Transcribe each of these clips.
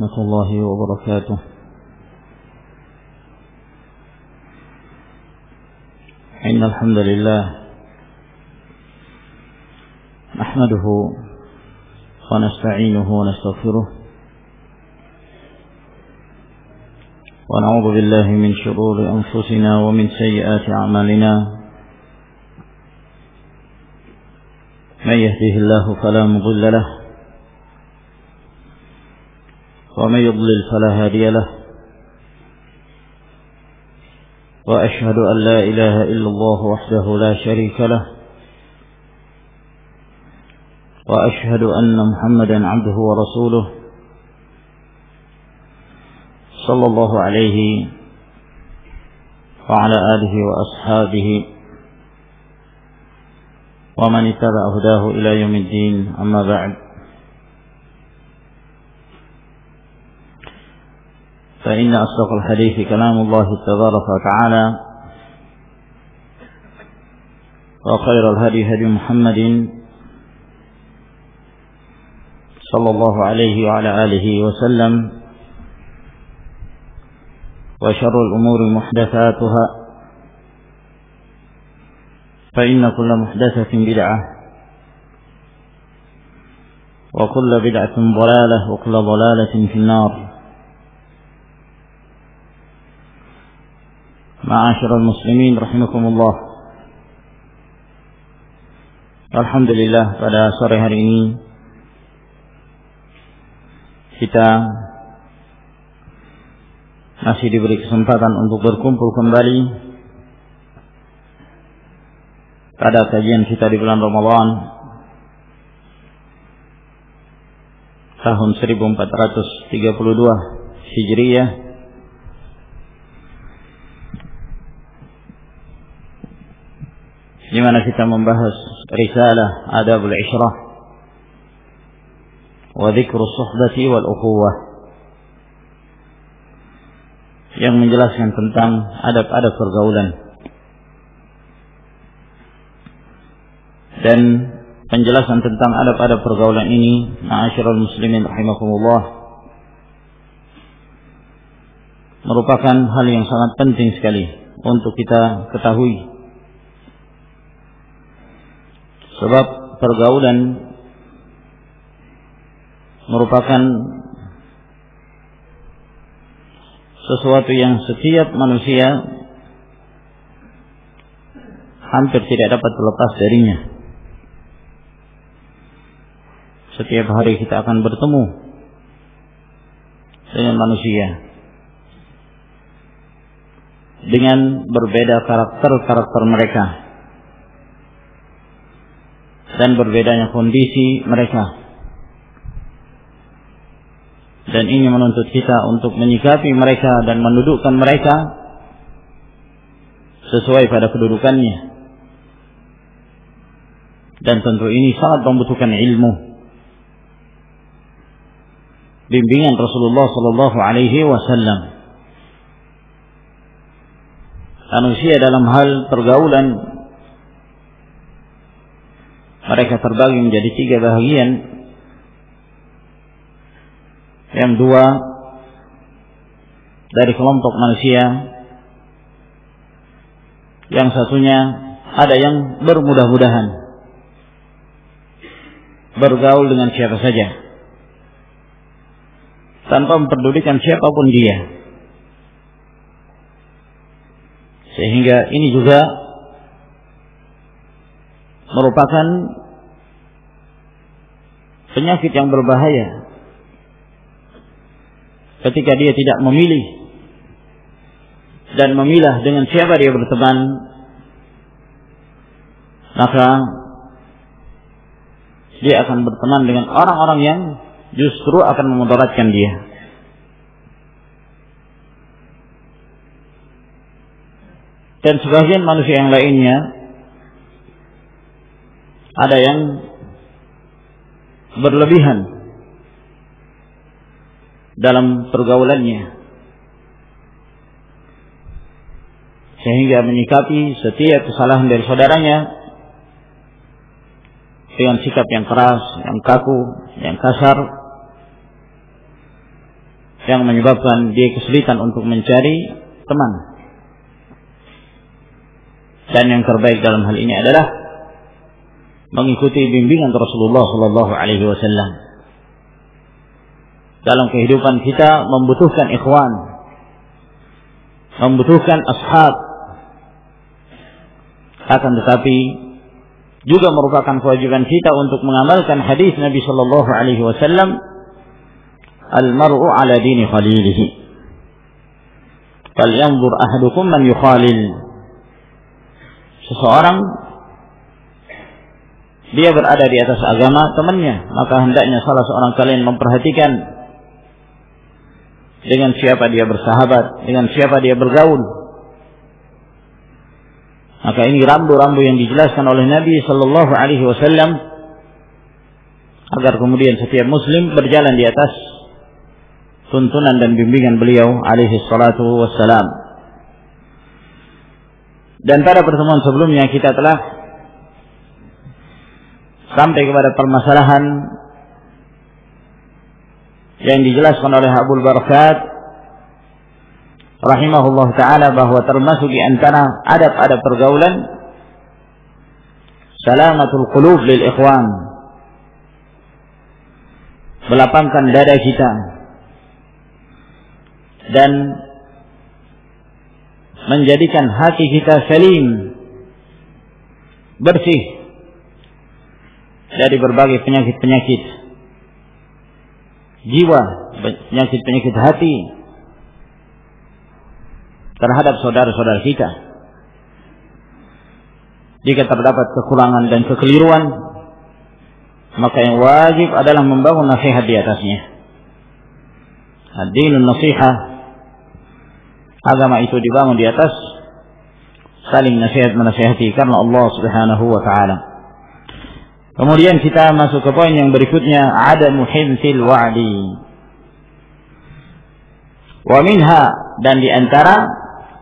ورحمة الله وبركاته. إن الحمد لله نحمده ونستعينه ونستغفره ونعوذ بالله من شرور أنفسنا ومن سيئات أعمالنا. من يهده الله فلا مضل له ومن يضلل فلا هادي له. وأشهد أن لا إله إلا الله وحده لا شريك له وأشهد أن محمدا عبده ورسوله صلى الله عليه وعلى آله وأصحابه ومن اتبع هداه إلى يوم الدين. أما بعد، فإن أصدق الحديث كلام الله تبارك وتعالى، وخير الهدي هدي محمد صلى الله عليه وعلى آله وسلم، وشر الأمور محدثاتها، فإن كل محدثة بدعة وكل بدعة ضلالة وكل ضلالة في النار. معاشر المسلمين rahimakumullah. Alhamdulillah, pada sore hari ini kita masih diberi kesempatan untuk berkumpul kembali pada kajian kita di bulan Ramadan tahun 1432 Hijriyah, di mana kita membahas risalah Adabul Ishrah wa Dzikrus Suhbati wal Ukhuwah, yang menjelaskan tentang adab-adab pergaulan. Dan penjelasan tentang adab-adab pergaulan ini, ma'asyiral muslimin rahimakumullah, merupakan hal yang sangat penting sekali untuk kita ketahui. Sebab pergaulan merupakan sesuatu yang setiap manusia hampir tidak dapat terlepas darinya. Setiap hari kita akan bertemu dengan manusia dengan berbeda karakter mereka dan berbedanya kondisi mereka. Dan ini menuntut kita untuk menyikapi mereka dan mendudukkan mereka sesuai pada kedudukannya. Dan tentu ini sangat membutuhkan ilmu, bimbingan Rasulullah sallallahu alaihi wasallam. Manusia dalam hal pergaulan, mereka terbagi menjadi 3 bahagian. Yang 2 dari kelompok manusia, yang satunya ada yang bermudah-mudahan bergaul dengan siapa saja tanpa memperdulikan siapapun dia, sehingga ini juga merupakan penyakit yang berbahaya ketika dia tidak memilih dan memilah dengan siapa dia berteman, maka dia akan berteman dengan orang-orang yang justru akan memudaratkan dia. Dan sebagian manusia yang lainnya, ada yang berlebihan dalam pergaulannya, sehingga menyikapi setiap kesalahan dari saudaranya dengan sikap yang keras, yang kaku, yang kasar, yang menyebabkan dia kesulitan untuk mencari teman. Dan yang terbaik dalam hal ini adalah mengikuti bimbingan Rasulullah sallallahu alaihi wasallam. Dalam kehidupan kita membutuhkan ikhwan, membutuhkan ashab. Akan tetapi juga merupakan kewajiban kita untuk mengamalkan hadis Nabi sallallahu alaihi wasallam, al-mar'u ala dini khalilihi. Falyanzur ahadukum man yukhalil. Seseorang dia berada di atas agama temannya, maka hendaknya salah seorang kalian memperhatikan dengan siapa dia bersahabat, dengan siapa dia bergaul. Maka ini rambu-rambu yang dijelaskan oleh Nabi sallallahu alaihi wasallam agar kemudian setiap muslim berjalan di atas tuntunan dan bimbingan beliau alaihi salatu wassalam. Dan pada pertemuan sebelumnya kita telah sampai kepada permasalahan yang dijelaskan oleh Abul Barakat rahimahullah ta'ala, bahwa termasuk di antara adab-adab pergaulan salamatul qulub lil ikhwan, melapangkan dada kita dan menjadikan hati kita salim, bersih dari berbagai penyakit-penyakit jiwa, penyakit-penyakit hati terhadap saudara-saudara kita. Jika terdapat kekurangan dan kekeliruan, maka yang wajib adalah membangun nasihat di atasnya. Ad-dinun nasihah, agama itu dibangun di atas saling nasihat menasihati karena Allah Subhanahu wa taala. Kemudian kita masuk ke poin yang berikutnya, adamu himsil wa'di. Wa minha, dan di antara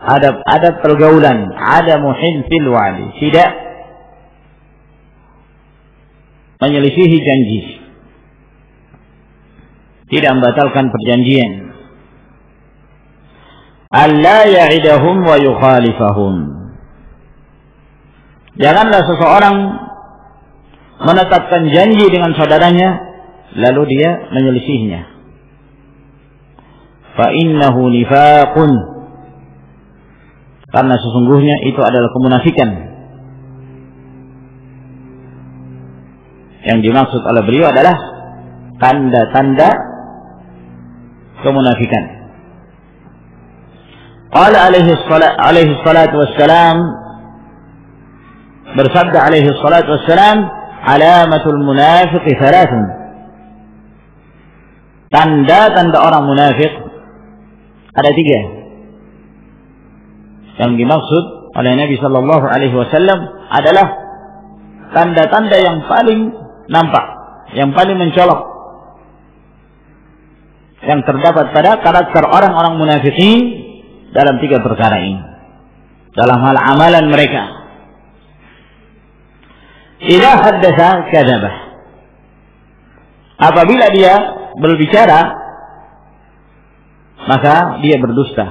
adab-adab pergaulan, adamu himsil wa'di, tidak menyelisihi janji, tidak membatalkan perjanjian. Alla ya'idahum wa yukhalifahum. Janganlah seseorang menetapkan janji dengan saudaranya lalu dia menyelisihinya. Fa innahu nifaqun, karena sesungguhnya itu adalah kemunafikan. Yang dimaksud oleh beliau adalah tanda-tanda kemunafikan. Qala alaihi salatu wassalam, bersabda alaihi salatu wassalam, alamatul munafiqi thalathun. Tanda-tanda orang munafik ada 3. Yang dimaksud oleh Nabi sallallahu alaihi wasallam adalah tanda-tanda yang paling nampak, yang paling mencolok, yang terdapat pada karakter orang-orang munafikin dalam 3 perkara ini. Dalam hal amalan mereka, idza haddatsa kadzaba, apabila dia berbicara maka dia berdusta.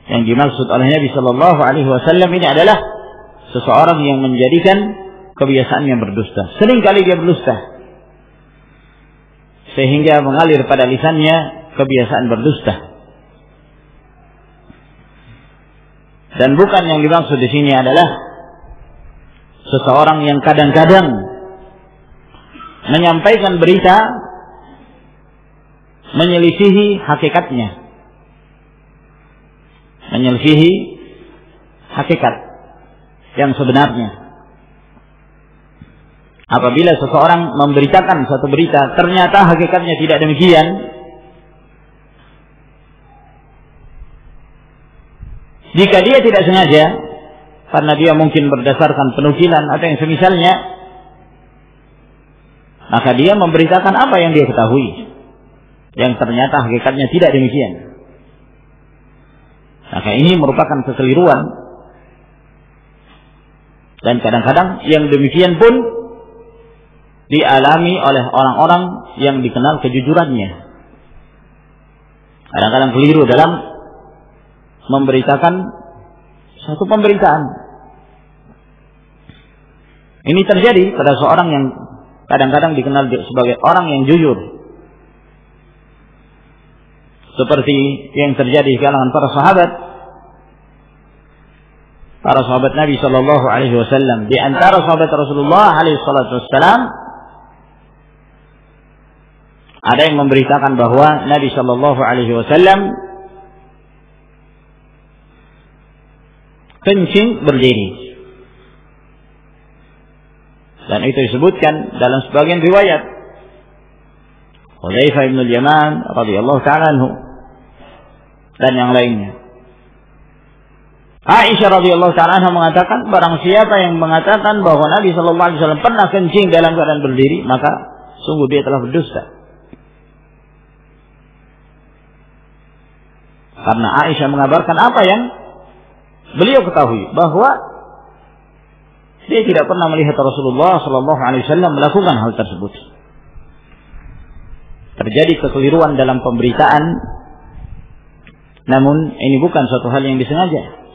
Yang dimaksud oleh Nabi sallallahu alaihi wasallam ini adalah seseorang yang menjadikan kebiasaannya berdusta. Seringkali dia berdusta sehingga mengalir pada lisannya kebiasaan berdusta. Dan bukan yang dimaksud di sini adalah seseorang yang kadang-kadang menyampaikan berita menyelisihi hakikatnya, menyelisihi hakikat yang sebenarnya. Apabila seseorang memberitakan satu berita, ternyata hakikatnya tidak demikian, jika dia tidak sengaja, karena dia mungkin berdasarkan penukilan atau yang semisalnya, maka dia memberitakan apa yang dia ketahui, yang ternyata hakikatnya tidak demikian. Maka ini merupakan kekeliruan. Dan kadang-kadang yang demikian pun dialami oleh orang-orang yang dikenal kejujurannya. Kadang-kadang keliru dalam memberitakan satu pemberitaan. Ini terjadi pada seorang yang kadang-kadang dikenal sebagai orang yang jujur, seperti yang terjadi di kalangan para sahabat Nabi Shallallahu Alaihi Wasallam. Di antara sahabat Rasulullah Alaihi Wasallam ada yang memberitakan bahwa Nabi Shallallahu Alaihi Wasallam kencing berdiri, dan itu disebutkan dalam sebagian riwayat. Hudzaifah bin Al-Yaman radhiyallahu ta'ala anhu dan yang lainnya. Aisyah radhiyallahu ta'ala anha mengatakan, barang siapa yang mengatakan bahwa Nabi sallallahu alaihi wasallam pernah kencing dalam keadaan berdiri, maka sungguh dia telah berdusta. Karena Aisyah mengabarkan apa yang beliau ketahui, bahwa dia tidak pernah melihat Rasulullah sallallahu alaihi wasallam melakukan hal tersebut. Terjadi kekeliruan dalam pemberitaan, namun ini bukan suatu hal yang disengaja.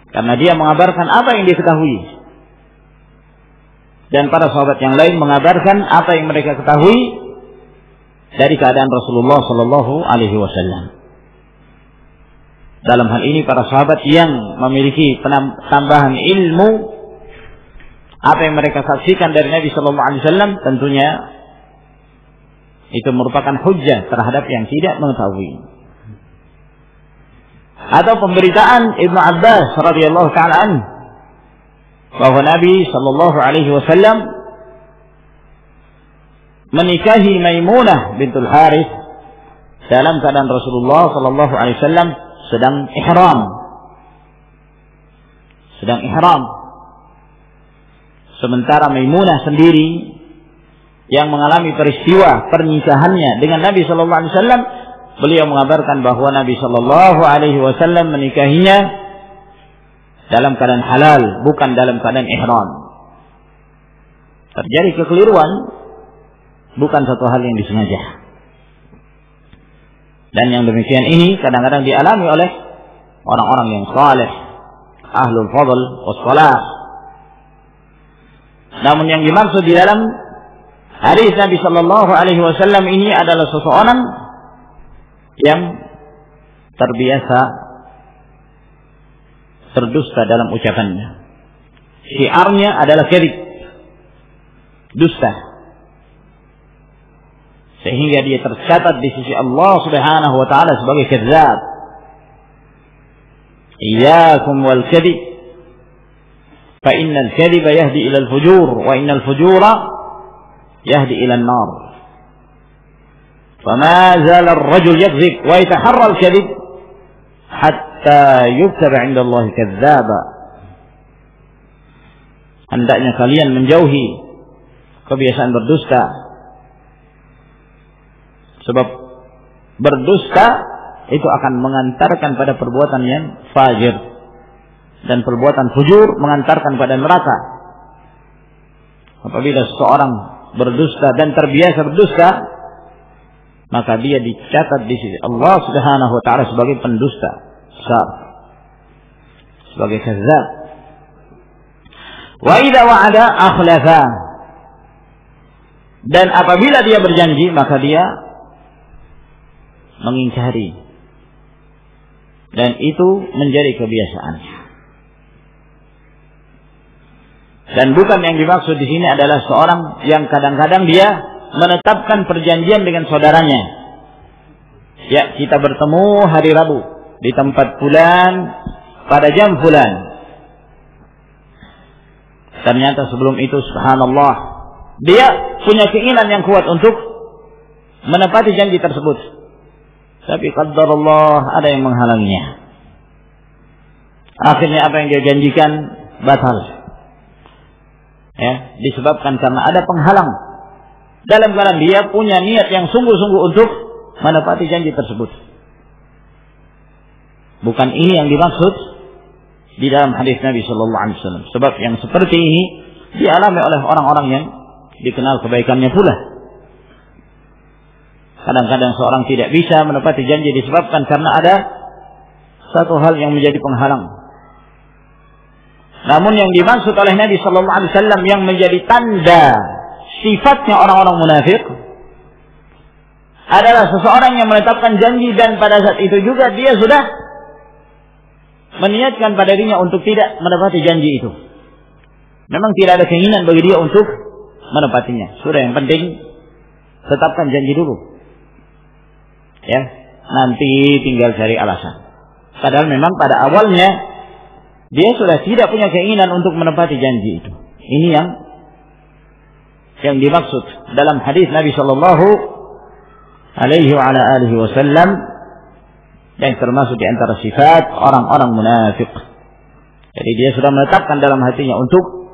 Karena dia mengabarkan apa yang dia ketahui, dan para sahabat yang lain mengabarkan apa yang mereka ketahui dari keadaan Rasulullah Sallallahu Alaihi Wasallam. Dalam hal ini para sahabat yang memiliki tambahan ilmu, apa yang mereka saksikan dari Nabi Sallallahu Alaihi Wasallam, tentunya itu merupakan hujjah terhadap yang tidak mengetahui. Atau pemberitaan Ibnu Abbas radhiyallahu ta'ala anhu bahwa Nabi sallallahu alaihi wasallam menikahi Maimunah bintul Harith dalam keadaan Rasulullah sallallahu alaihi wasallam sedang ihram. Sementara Maimunah sendiri yang mengalami peristiwa pernikahannya dengan Nabi sallallahu alaihi wasallam, beliau mengabarkan bahwa Nabi Shallallahu Alaihi Wasallam menikahinya dalam keadaan halal, bukan dalam keadaan ihram. Terjadi kekeliruan, bukan satu hal yang disengaja. Dan yang demikian ini kadang-kadang dialami oleh orang-orang yang saleh, ahlul fadl wassalah. Namun yang dimaksud di dalam hadis Nabi Shallallahu Alaihi Wasallam ini adalah seseorang yang terbiasa terdusta dalam ucapannya. Syiarnya adalah kadzib, dusta, sehingga dia tercatat di sisi Allah Subhanahu wa taala sebagai kadzdzab. Iyyakum wal kadzib fa innal kadziba yahdi ila al-fujur wa innal fujura yahdi ila an-nar. فما زال الرجل يكذب ويتحرى الكذب حتى يكتب عند الله كذابا. Hendaknya kalian menjauhi kebiasaan berdusta, sebab berdusta itu akan mengantarkan pada perbuatan yang fajir, dan perbuatan fujur mengantarkan pada neraka. Apabila seseorang berdusta dan terbiasa berdusta, maka dia dicatat di sisi Allah Subhanahu wa taala sebagai pendusta besar, sebagai kadzdzab. Wa idza wa'ada akhlafa, dan apabila dia berjanji maka dia mengingkari, dan itu menjadi kebiasaannya. Dan bukan yang dimaksud di sini adalah seorang yang kadang-kadang dia menetapkan perjanjian dengan saudaranya. Ya, kita bertemu hari Rabu di tempat fulan pada jam fulan. Ternyata sebelum itu, subhanallah, dia punya keinginan yang kuat untuk menepati janji tersebut, tapi qadarullah ada yang menghalanginya. Akhirnya apa yang dia janjikan batal, ya, disebabkan karena ada penghalang, dalam keadaan dia punya niat yang sungguh-sungguh untuk menepati janji tersebut. Bukan ini yang dimaksud di dalam hadis Nabi Sallallahu Alaihi Wasallam. Sebab yang seperti ini dialami oleh orang-orang yang dikenal kebaikannya pula. Kadang-kadang seorang tidak bisa menepati janji disebabkan karena ada satu hal yang menjadi penghalang. Namun yang dimaksud oleh Nabi sallallahu alaihi wasallam yang menjadi tanda sifatnya orang-orang munafik adalah seseorang yang menetapkan janji dan pada saat itu juga dia sudah meniatkan pada dirinya untuk tidak menepati janji itu. Memang tidak ada keinginan bagi dia untuk menepatinya. Sudah, yang penting tetapkan janji dulu. Ya, nanti tinggal cari alasan. Padahal memang pada awalnya dia sudah tidak punya keinginan untuk menepati janji itu. Ini yang dimaksud dalam hadis Nabi sallallahu alaihi wa ala alihi wasallam, yang termasuk di antara sifat orang-orang munafik. Jadi dia sudah menetapkan dalam hatinya untuk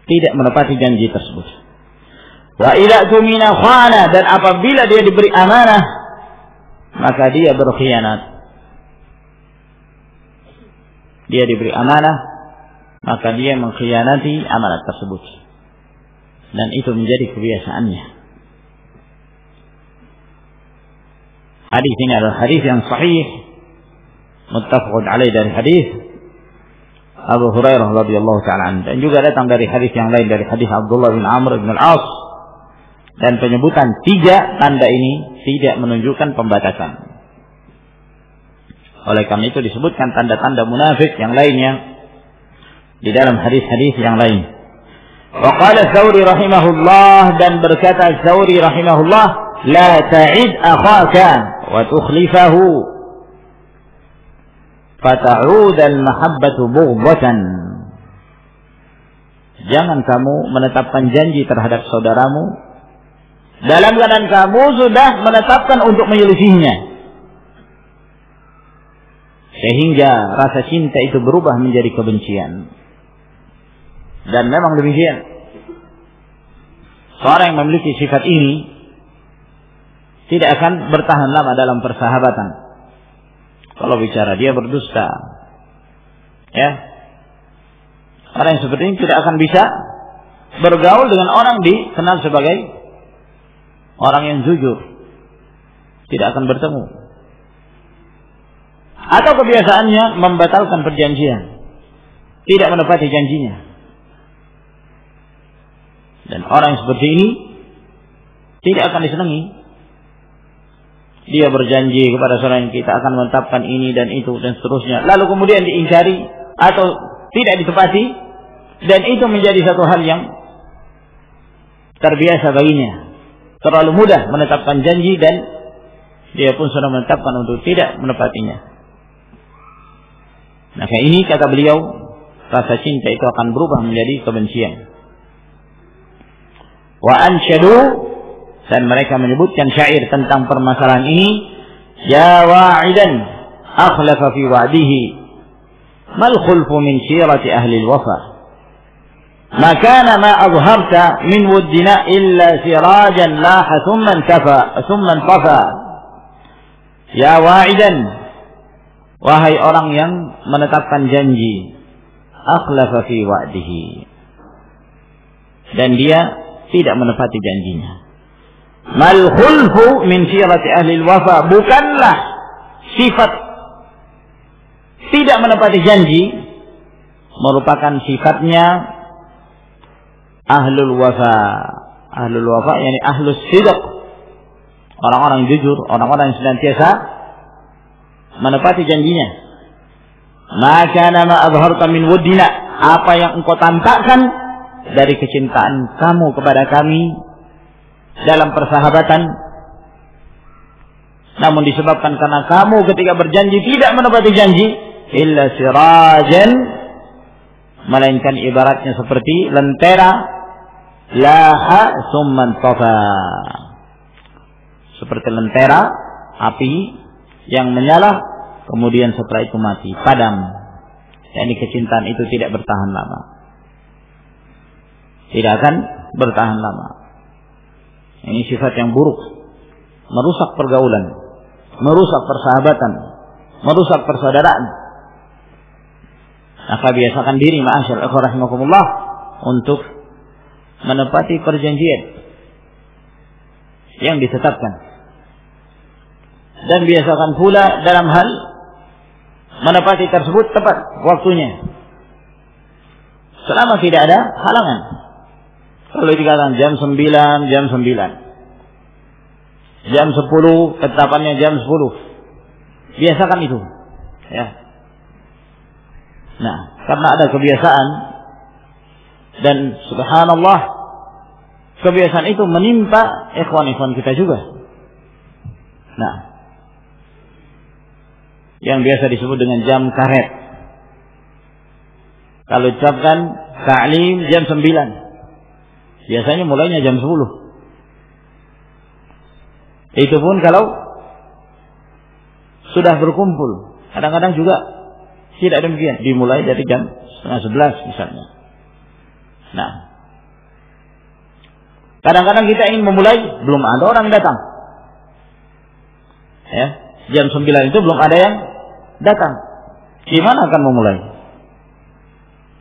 tidak menepati janji tersebut. Wa idza tumina khana, dan apabila dia diberi amanah maka dia berkhianat. Dia diberi amanah maka dia mengkhianati amanat tersebut, dan itu menjadi kebiasaannya. Hadis ini adalah hadis yang sahih, muttafaqun alaih, dari hadis Abu Hurairah radhiyallahu ta'ala anhu, dan juga datang dari hadis yang lain dari hadis Abdullah bin Amr bin Al-As. Dan penyebutan 3 tanda ini tidak menunjukkan pembatasan. Oleh karena itu disebutkan tanda-tanda munafik yang lainnya di dalam hadis-hadis yang lain. Wa qala Tsauri rahimahullah, dan berkata Tsauri rahimahullah, la ta'id akhaka wa tukhlifahu fata'ud al-mahabbatu bughdatan. Jangan kamu menetapkan janji terhadap saudaramu dalam keadaan kamu sudah menetapkan untuk menyelisihinya, sehingga rasa cinta itu berubah menjadi kebencian. Dan memang demikian. Seorang yang memiliki sifat ini tidak akan bertahan lama dalam persahabatan. Kalau bicara dia berdusta, ya, orang yang seperti ini tidak akan bisa bergaul dengan orang dikenal sebagai orang yang jujur. Tidak akan bertemu. Atau kebiasaannya membatalkan perjanjian, tidak menepati janjinya. Dan orang yang seperti ini tidak akan disenangi. Dia berjanji kepada seorang, kita akan menetapkan ini dan itu dan seterusnya, lalu kemudian diingkari atau tidak ditepati, dan itu menjadi satu hal yang terbiasa baginya. Terlalu mudah menetapkan janji dan dia pun sudah menetapkan untuk tidak menepatinya. Maka ini kata beliau, rasa cinta itu akan berubah menjadi kebencian. Wa ansyadu, dan mereka menyebutkan syair tentang permasalahan ini. Ya wa'idan akhlafa fi wa'dihi, mal khulfu min syirati ahli al-wafa. Ma kana ma azharta min wuddina illa sirajan laha thumma tafa. Ya wa'idan, wahai orang yang menetapkan janji, akhlafa fi wa'dihi, dan dia tidak menepati janjinya. Mal khulfu min syirati ahli al-wafa, bukanlah sifat tidak menepati janji merupakan sifatnya ahlul wafa. Ahlul wafa yakni ahlus sidq, orang-orang jujur, orang-orang yang senantiasa menepati janjinya. Maka nama azharta min wuddina, apa yang engkau tampakkan dari kecintaan kamu kepada kami dalam persahabatan, namun disebabkan karena kamu ketika berjanji tidak menepati janji, illa sirajan, melainkan ibaratnya seperti lentera laha summan tafa, seperti lentera api yang menyala kemudian setelah itu mati, padam. Yani kecintaan itu tidak bertahan lama, tidak akan bertahan lama. Ini sifat yang buruk, merusak pergaulan, merusak persahabatan, merusak persaudaraan. Maka biasakan diri, ma'asyar ikhwah rahimakumullah, untuk menepati perjanjian yang ditetapkan. Dan biasakan pula dalam hal menepati tersebut tepat waktunya. Selama tidak ada halangan. Kalau dikatakan jam 9, jam 9. Jam 10, ketetapannya jam 10. Biasakan itu. Ya. Nah, karena ada kebiasaan dan subhanallah kebiasaan itu menimpa ikhwan-ikhwan kita juga. Nah, yang biasa disebut dengan jam karet. Kalau ucapkan ta'lim jam 9, biasanya mulainya jam 10. Itu pun kalau sudah berkumpul. Kadang-kadang juga tidak demikian, dimulai dari jam 10:30 misalnya. Nah, kadang-kadang kita ingin memulai, belum ada orang datang. Ya, jam 9 itu belum ada yang datang. Gimana akan memulai?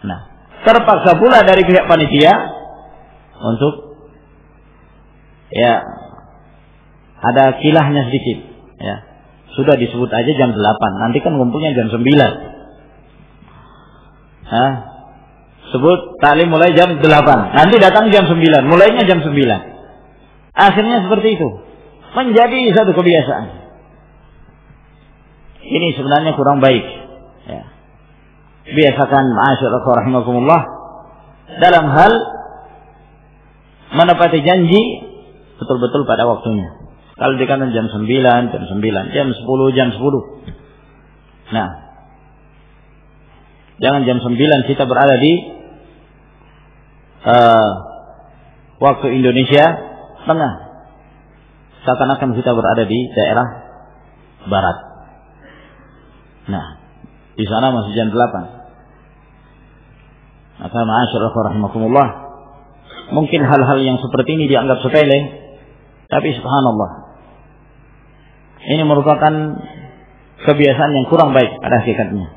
Nah, terpaksa pula dari pihak panitia untuk ya ada kilahnya sedikit. Ya, sudah disebut aja jam 8. Nanti kan ngumpulnya jam 9. Nah, sebut taklim mulai jam 8. Nanti datang jam 9. Mulainya jam 9. Akhirnya seperti itu. Menjadi satu kebiasaan. Ini sebenarnya kurang baik. Ya. Biasakan ma'asyiral rahimakumullah dalam hal menepati janji betul-betul pada waktunya. Kalau dikatakan jam 9, jam 9, jam 10, jam 10. Nah, jangan jam 9 kita berada di waktu Indonesia Tengah. Seakan-akan kita berada di daerah Barat. Nah, di sana masih jam 8. Maka ma'asyiral rahimakumullah, mungkin hal-hal yang seperti ini dianggap sepele, tapi subhanallah, ini merupakan kebiasaan yang kurang baik pada hakikatnya.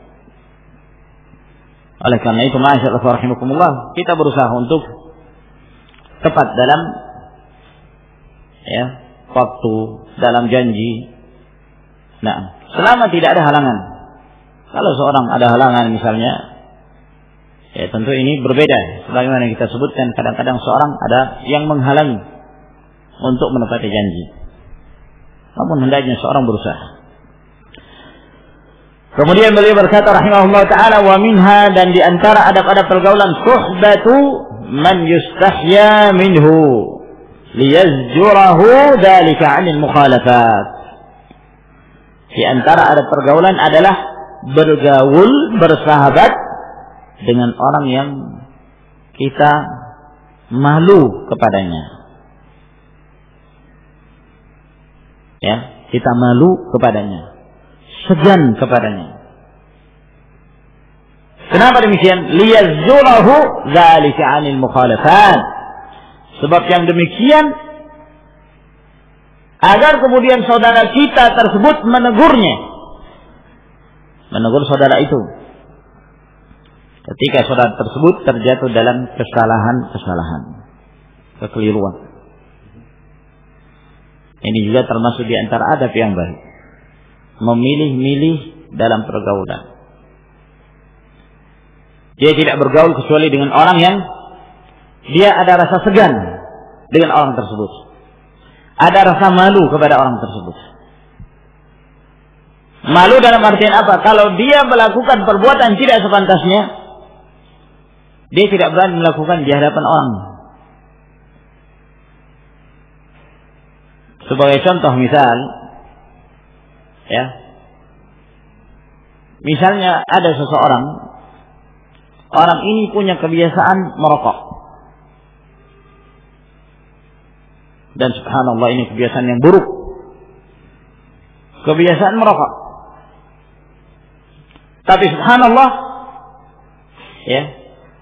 Oleh karena itu ma'asyiral rahimakumullah, kita berusaha untuk tepat dalam ya waktu, dalam janji. Nah, selama tidak ada halangan. Kalau seorang ada halangan misalnya, ya tentu ini berbeda. Sebagaimana kita sebutkan, kadang-kadang seorang ada yang menghalangi untuk menepati janji. Namun hendaknya seorang berusaha. Kemudian beliau berkata rahimahullah ta'ala, wa minha, dan diantara adab-adab pergaulan, suhbatu man yustahya minhu liyazjurahu dhalika 'anil mukhalafat. Di antara adab pergaulan adalah bergaul, bersahabat dengan orang yang kita malu kepadanya. Ya, kita malu kepadanya, segan kepadanya. Kenapa demikian? Liyazjurahu dzalika 'anil mukhalafat. Sebab yang demikian agar kemudian saudara kita tersebut menegurnya. Menegur saudara itu ketika saudara tersebut terjatuh dalam kesalahan, kekeliruan. Ini juga termasuk di antara adab yang baik. Memilih-milih dalam pergaulan. Dia tidak bergaul kecuali dengan orang yang dia ada rasa segan dengan orang tersebut. Ada rasa malu kepada orang tersebut. Malu dalam artian apa? Kalau dia melakukan perbuatan tidak sepantasnya, dia tidak berani melakukan di hadapan orang. Sebagai contoh misal, ya, misalnya ada seseorang, orang ini punya kebiasaan merokok, dan subhanallah ini kebiasaan yang buruk, kebiasaan merokok. Tapi subhanallah, ya,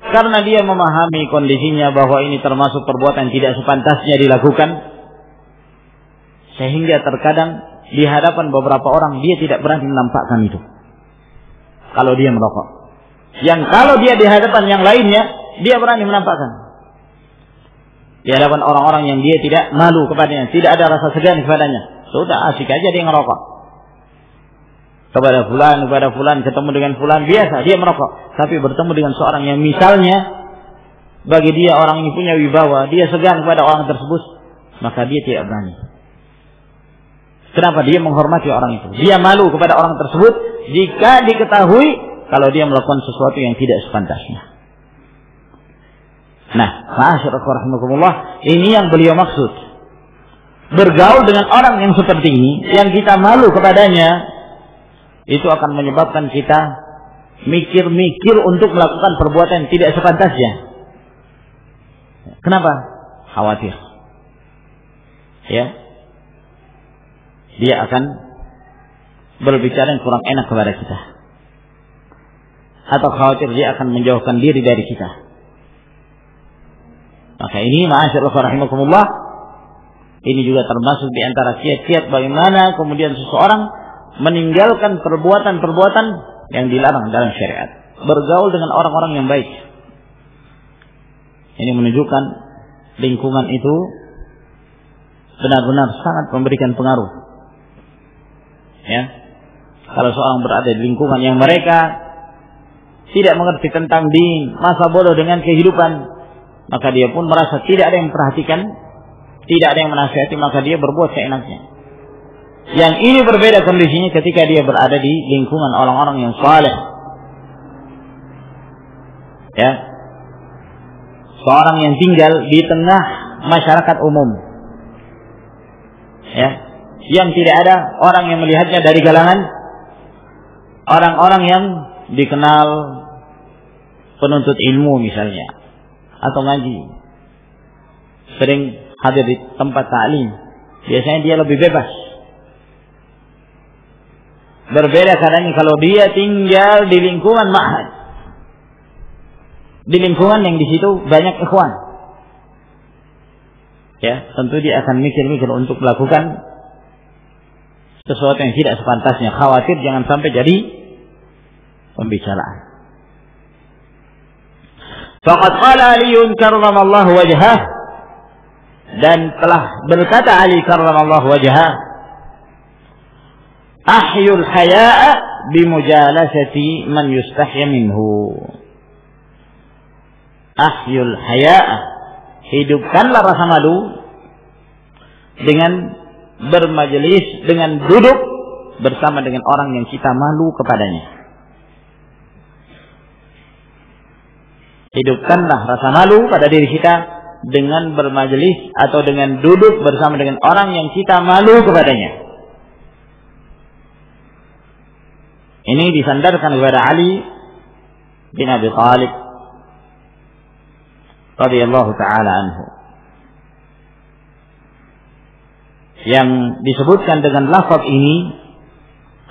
karena dia memahami kondisinya bahwa ini termasuk perbuatan tidak sepantasnya dilakukan, sehingga terkadang di hadapan beberapa orang dia tidak berani menampakkan itu. Kalau dia merokok, yang kalau dia di hadapan yang lainnya dia berani menampakkan di hadapan orang-orang yang dia tidak malu kepadanya, tidak ada rasa segan kepadanya. Sudah asik aja dia ngerokok. Kepada fulan, ketemu dengan fulan, biasa dia merokok. Tapi bertemu dengan seorang yang misalnya bagi dia orang ini punya wibawa, dia segan kepada orang tersebut, maka dia tidak berani. Kenapa? Dia menghormati orang itu. Dia malu kepada orang tersebut jika diketahui kalau dia melakukan sesuatu yang tidak sepantasnya. Nah, ma'asyiral rahimakumullah, ini yang beliau maksud. Bergaul dengan orang yang seperti ini, yang kita malu kepadanya, itu akan menyebabkan kita mikir-mikir untuk melakukan perbuatan yang tidak sepantasnya. Kenapa? Khawatir. Ya. Dia akan berbicara yang kurang enak kepada kita. Atau khawatir dia akan menjauhkan diri dari kita. Maka ini ma'asyiral rahimakumullah, ini juga termasuk di antara kiat-kiat bagaimana kemudian seseorang meninggalkan perbuatan-perbuatan yang dilarang dalam syariat. Bergaul dengan orang-orang yang baik. Ini menunjukkan lingkungan itu benar-benar sangat memberikan pengaruh. Ya. Kalau seorang berada di lingkungan yang mereka tidak mengerti tentang din, masa bodoh dengan kehidupan, maka dia pun merasa tidak ada yang memperhatikan, tidak ada yang menasihati, maka dia berbuat seenaknya. Yang ini berbeda kondisinya ketika dia berada di lingkungan orang-orang yang saleh. Ya. Seorang yang tinggal di tengah masyarakat umum. Ya. Yang tidak ada orang yang melihatnya dari kalangan orang-orang yang dikenal penuntut ilmu misalnya, atau ngaji, sering hadir di tempat ta'lim. Biasanya dia lebih bebas. Berbeda kadang kalau dia tinggal di lingkungan ma'had, di lingkungan yang di situ banyak ikhwan. Ya, tentu dia akan mikir-mikir untuk melakukan sesuatu yang tidak sepantasnya, khawatir jangan sampai jadi pembicaraan. Faqad qala Ali karramallahu wajhah, dan telah berkata Ali karramallahu wajhah, ahyul haya'a bimujalasati man yustahya minhu. Ahyul haya'a, hidupkanlah rasa malu dengan bermajelis, dengan duduk bersama dengan orang yang kita malu kepadanya. Hidupkanlah rasa malu pada diri kita dengan bermajelis atau dengan duduk bersama dengan orang yang kita malu kepadanya. Ini disandarkan kepada Ali bin Abi Thalib radhiyallahu ta'ala anhu, yang disebutkan dengan lafaz ini,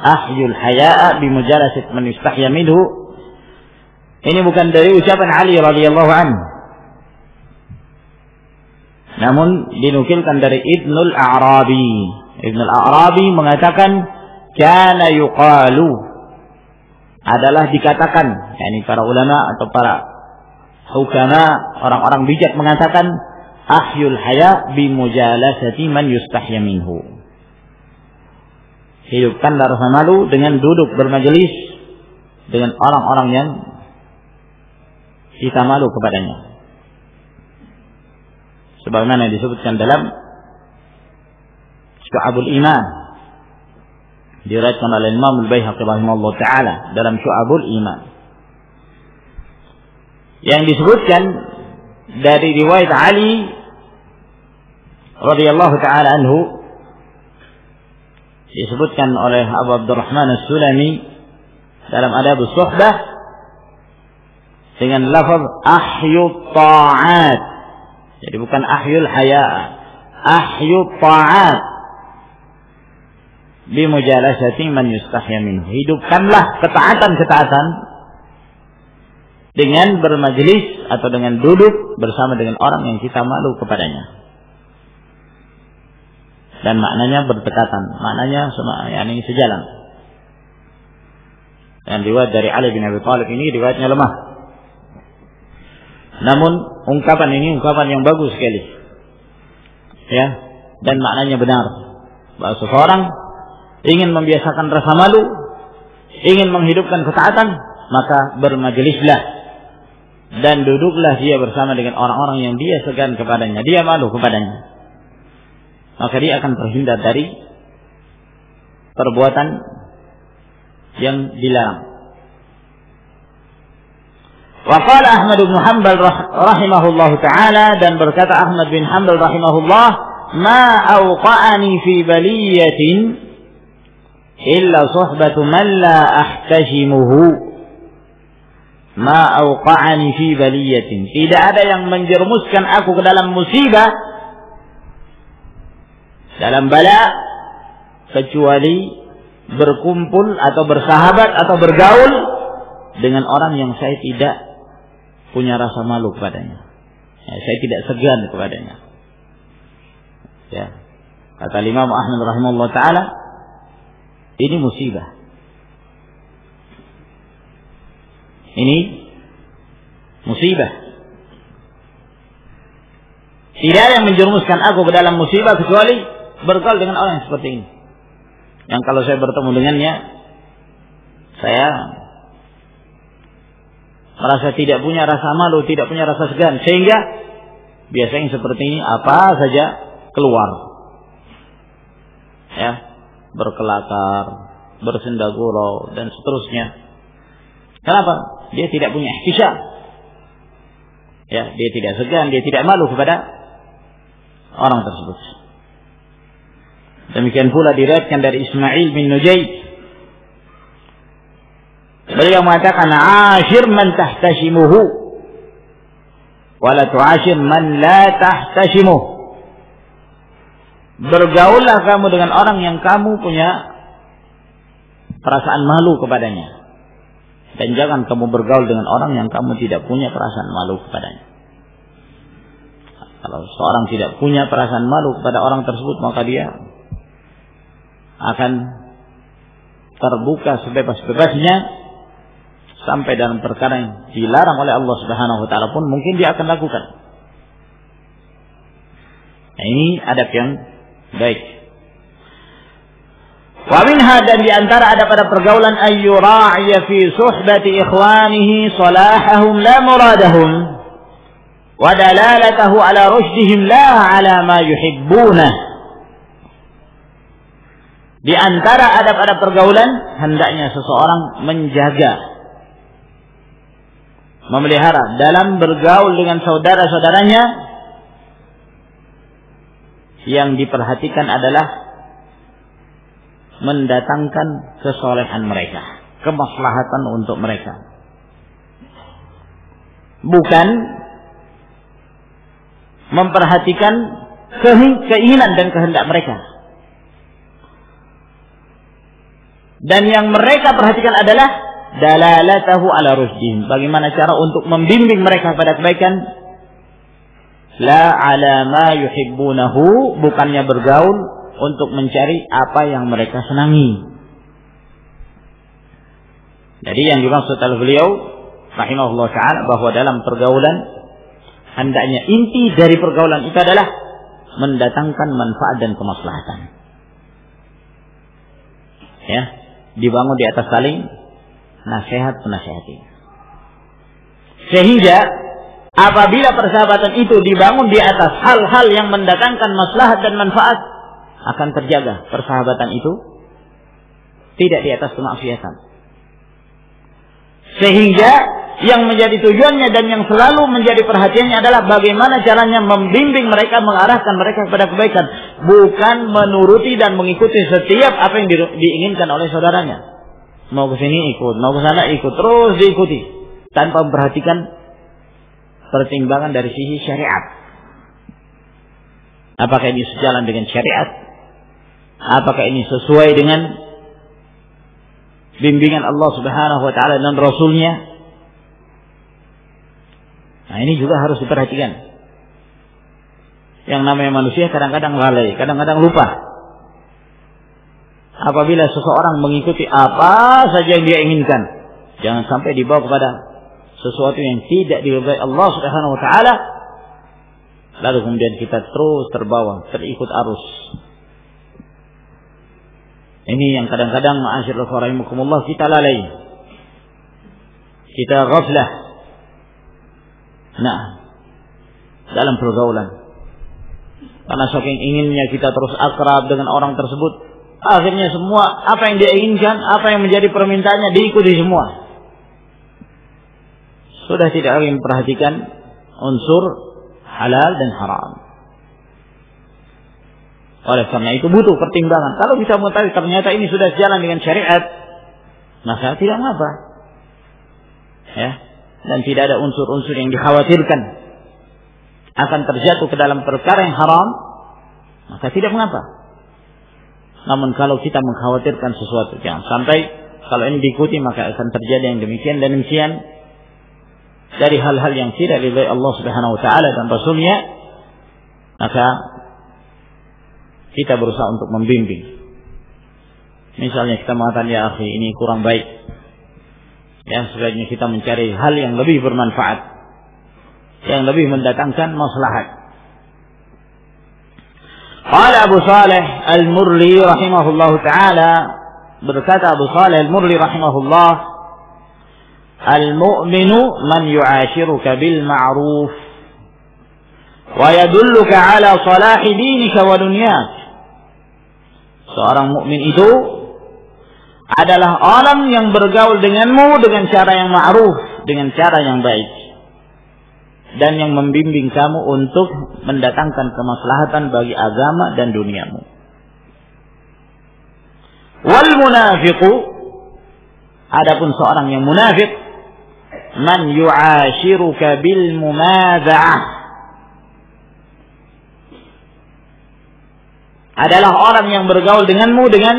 ahyul haya'a bimujalasat man yustahya minhu. Ini bukan dari ucapan Ali radhiyallahu anhu, namun dinukilkan dari Ibnul A'rabi. Ibnul A'rabi mengatakan, kana yuqalu, adalah dikatakan, yakni para ulama atau para hukama, orang-orang bijak mengatakan, ahyul haya bimujalasati man yustahya minhu. Hidupkanlah rasa malu dengan duduk bermajelis dengan orang-orang yang kita malu kepadanya. Sebagaimana disebutkan dalam Syu'abul Iman, diriwayatkan oleh Imam Al-Baihaqi rahimahullah ta'ala dalam Syu'abul Iman, yang disebutkan dari riwayat Ali radhiyallahu ta'ala anhu, disebutkan oleh Abu Abdurrahman As-Sulami dalam Adabus Suhbah dengan lafaz ahyut ta'at. Jadi bukan ahyul haya'a, ahyut ta'at bimujalasati man yustahya minhu. Hidupkanlah ketaatan-ketaatan dengan bermajelis atau dengan duduk bersama dengan orang yang kita malu kepadanya. Dan maknanya berdekatan, maknanya ini sejalan. Dan riwayat dari Ali bin Abi Thalib ini riwayatnya lemah. Namun ungkapan ini ungkapan yang bagus sekali. Ya, dan maknanya benar. Bahwa seseorang ingin membiasakan rasa malu, ingin menghidupkan ketaatan, maka bermajelislah dan duduklah dia bersama dengan orang-orang yang dia segan kepadanya, dia malu kepadanya. Maka dia akan terhindar dari perbuatan yang dilarang. Wa qala Ahmad bin Hanbal rahimahullahu taala, dan berkata Ahmad bin Hanbal rahimahullah, ma awqa'ani fi baliyatin illa suhbatu man la ahtashimuhu. Ma awqa'ani fi baliyatin, tidak ada yang menjerumuskan aku ke dalam musibah, dalam bala, kecuali berkumpul atau bersahabat atau bergaul dengan orang yang saya tidak punya rasa malu kepadanya, ya, saya tidak segan kepadanya. Ya, kata Imam Ahmad rahimahullah taala, ini musibah. Ini musibah. Tidak ada yang menjerumuskan aku ke dalam musibah kecuali bergaul dengan orang yang seperti ini. Yang kalau saya bertemu dengannya, saya merasa tidak punya rasa malu, tidak punya rasa segan, sehingga biasanya seperti ini apa saja keluar, ya, berkelakar, bersendagurau dan seterusnya. Kenapa? Dia tidak punya ihtisab, ya, dia tidak segan, dia tidak malu kepada orang tersebut. Demikian pula diriwayatkan dari Ismail bin Nujayd, beliau mengatakan, ashir man tahtashimuhu wa la tu'ashir man la tahtashimuh. Bergaullah kamu dengan orang yang kamu punya perasaan malu kepadanya, dan jangan kamu bergaul dengan orang yang kamu tidak punya perasaan malu kepadanya. Kalau seorang tidak punya perasaan malu kepada orang tersebut, maka dia akan terbuka sebebas-bebasnya sampai dalam perkara yang dilarang oleh Allah Subhanahu wa taala pun mungkin dia akan lakukan. Nah, ini adab yang baik. Wa minha, dan di antara adab pada pergaulan, ayyura'iya fi suhbati ikhwanihi salahahum la muradahum wa dalalatahu ala rushdihim la ala ma yuhibbunah. Di antara adab-adab pergaulan, hendaknya seseorang menjaga, memelihara dalam bergaul dengan saudara-saudaranya, yang diperhatikan adalah mendatangkan kesolehan mereka, kemaslahatan untuk mereka, bukan memperhatikan keinginan dan kehendak mereka. Dan yang mereka perhatikan adalah dalalatahu ala rushdihim, bagaimana cara untuk membimbing mereka pada kebaikan, la ala ma yuhibbunahu, bukannya bergaul untuk mencari apa yang mereka senangi. Jadi yang dimaksud oleh beliau rahimahullah ta'ala, bahwa dalam pergaulan hendaknya inti dari pergaulan itu adalah mendatangkan manfaat dan kemaslahatan, ya, dibangun di atas saling nasihat menasihati. Sehingga apabila persahabatan itu dibangun di atas hal-hal yang mendatangkan maslahat dan manfaat, akan terjaga persahabatan itu tidak di atas kemaksiatan. Sehingga yang menjadi tujuannya dan yang selalu menjadi perhatiannya adalah bagaimana caranya membimbing mereka, mengarahkan mereka kepada kebaikan, bukan menuruti dan mengikuti setiap apa yang diinginkan oleh saudaranya. Mau ke sini ikut, mau ke sana ikut, terus diikuti tanpa memperhatikan pertimbangan dari sisi syariat. Apakah ini sejalan dengan syariat? Apakah ini sesuai dengan bimbingan Allah Subhanahu wa taala dan Rasulnya? Nah, ini juga harus diperhatikan. Yang namanya manusia kadang-kadang lalai, kadang-kadang lupa. Apabila seseorang mengikuti apa saja yang dia inginkan, jangan sampai dibawa kepada sesuatu yang tidak diridai Allah Subhanahu wa taala, lalu kemudian kita terus terbawa, terikut arus. Ini yang kadang-kadang ma'asyiral rahimakumullah kita lalai. Kita ghaflah. Nah, dalam pergaulan. Karena saking inginnya kita terus akrab dengan orang tersebut, akhirnya semua apa yang dia inginkan, apa yang menjadi permintaannya diikuti semua. Sudah tidak lagi memperhatikan unsur halal dan haram. Oleh karena itu butuh pertimbangan. Kalau bisa mengetahui ternyata ini sudah jalan dengan syariat, maka tidak mengapa. Ya, dan tidak ada unsur-unsur yang dikhawatirkan akan terjatuh ke dalam perkara yang haram, maka tidak mengapa. Namun kalau kita mengkhawatirkan sesuatu, jangan sampai kalau ini diikuti maka akan terjadi yang demikian dan demikian dari hal-hal yang tidak diridai Allah Subhanahu wa taala dan Rasulnya, maka kita berusaha untuk membimbing. Misalnya kita mengatakan, ya akhi, ini kurang baik. Ya, sebaiknya kita mencari hal yang lebih bermanfaat, yang lebih mendatangkan maslahat. Qala Abu Saleh Al-Murli rahimahullahu taala, berkata Abu Saleh Al-Murli rahimahullah, al-mu'minu man yu'ashiruka bil ma'ruf wa yadulluka ala salahi dinika wa dunyak. Seorang mukmin itu adalah orang yang bergaul denganmu dengan cara yang ma'ruf, dengan cara yang baik, dan yang membimbing kamu untuk mendatangkan kemaslahatan bagi agama dan duniamu. Wal munafiqu, adapun seorang yang munafik, man yu'ashiruka bil mumadza'ah, adalah orang yang bergaul denganmu dengan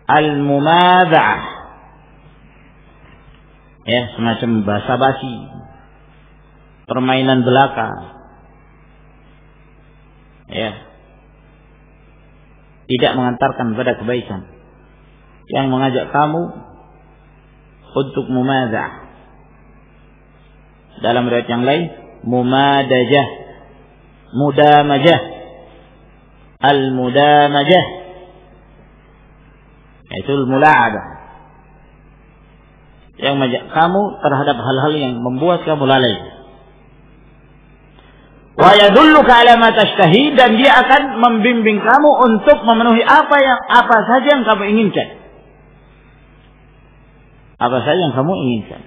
al-mumadza'ah, ya, semacam basa-basi, permainan belaka, ya, tidak mengantarkan pada kebaikan, yang mengajak kamu untuk mumadza'ah. Dalam riwayat yang lain, mumadajah, mudamajah, al-mudamajah, yaitu al-mula'abah, yang mengajak kamu terhadap hal-hal yang membuat kamu lalai. Wa yadulluka ala ma tashtahi, dan dia akan membimbing kamu untuk memenuhi apa saja yang kamu inginkan. Apa saja yang kamu inginkan.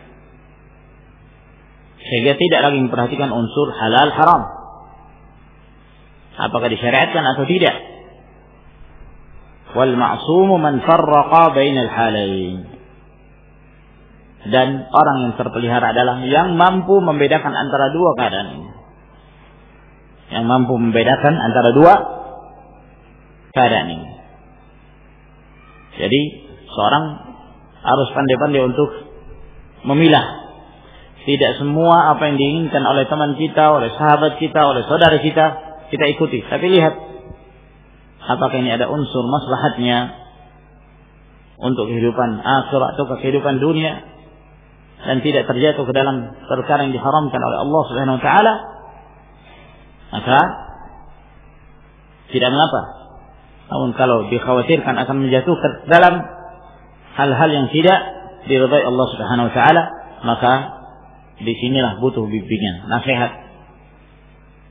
Sehingga tidak lagi memperhatikan unsur halal haram, apakah disyariatkan atau tidak. Wal ma'sumu man farraqa bainal halain, dan orang yang terpelihara adalah yang mampu membedakan antara dua keadaan ini. Yang mampu membedakan antara dua keadaan ini. Jadi seorang harus pandai-pandai untuk memilah. Tidak semua apa yang diinginkan oleh teman kita, oleh sahabat kita, oleh saudara kita ikuti. Tapi lihat, apakah ini ada unsur maslahatnya untuk kehidupan akhirat atau kehidupan dunia, dan tidak terjatuh ke dalam perkara yang diharamkan oleh Allah Subhanahu wa taala, maka tidak mengapa. Namun kalau dikhawatirkan akan menjatuhkan dalam hal-hal yang tidak diridai Allah Subhanahu wa taala, maka disinilah butuh bimbingan, nasihat,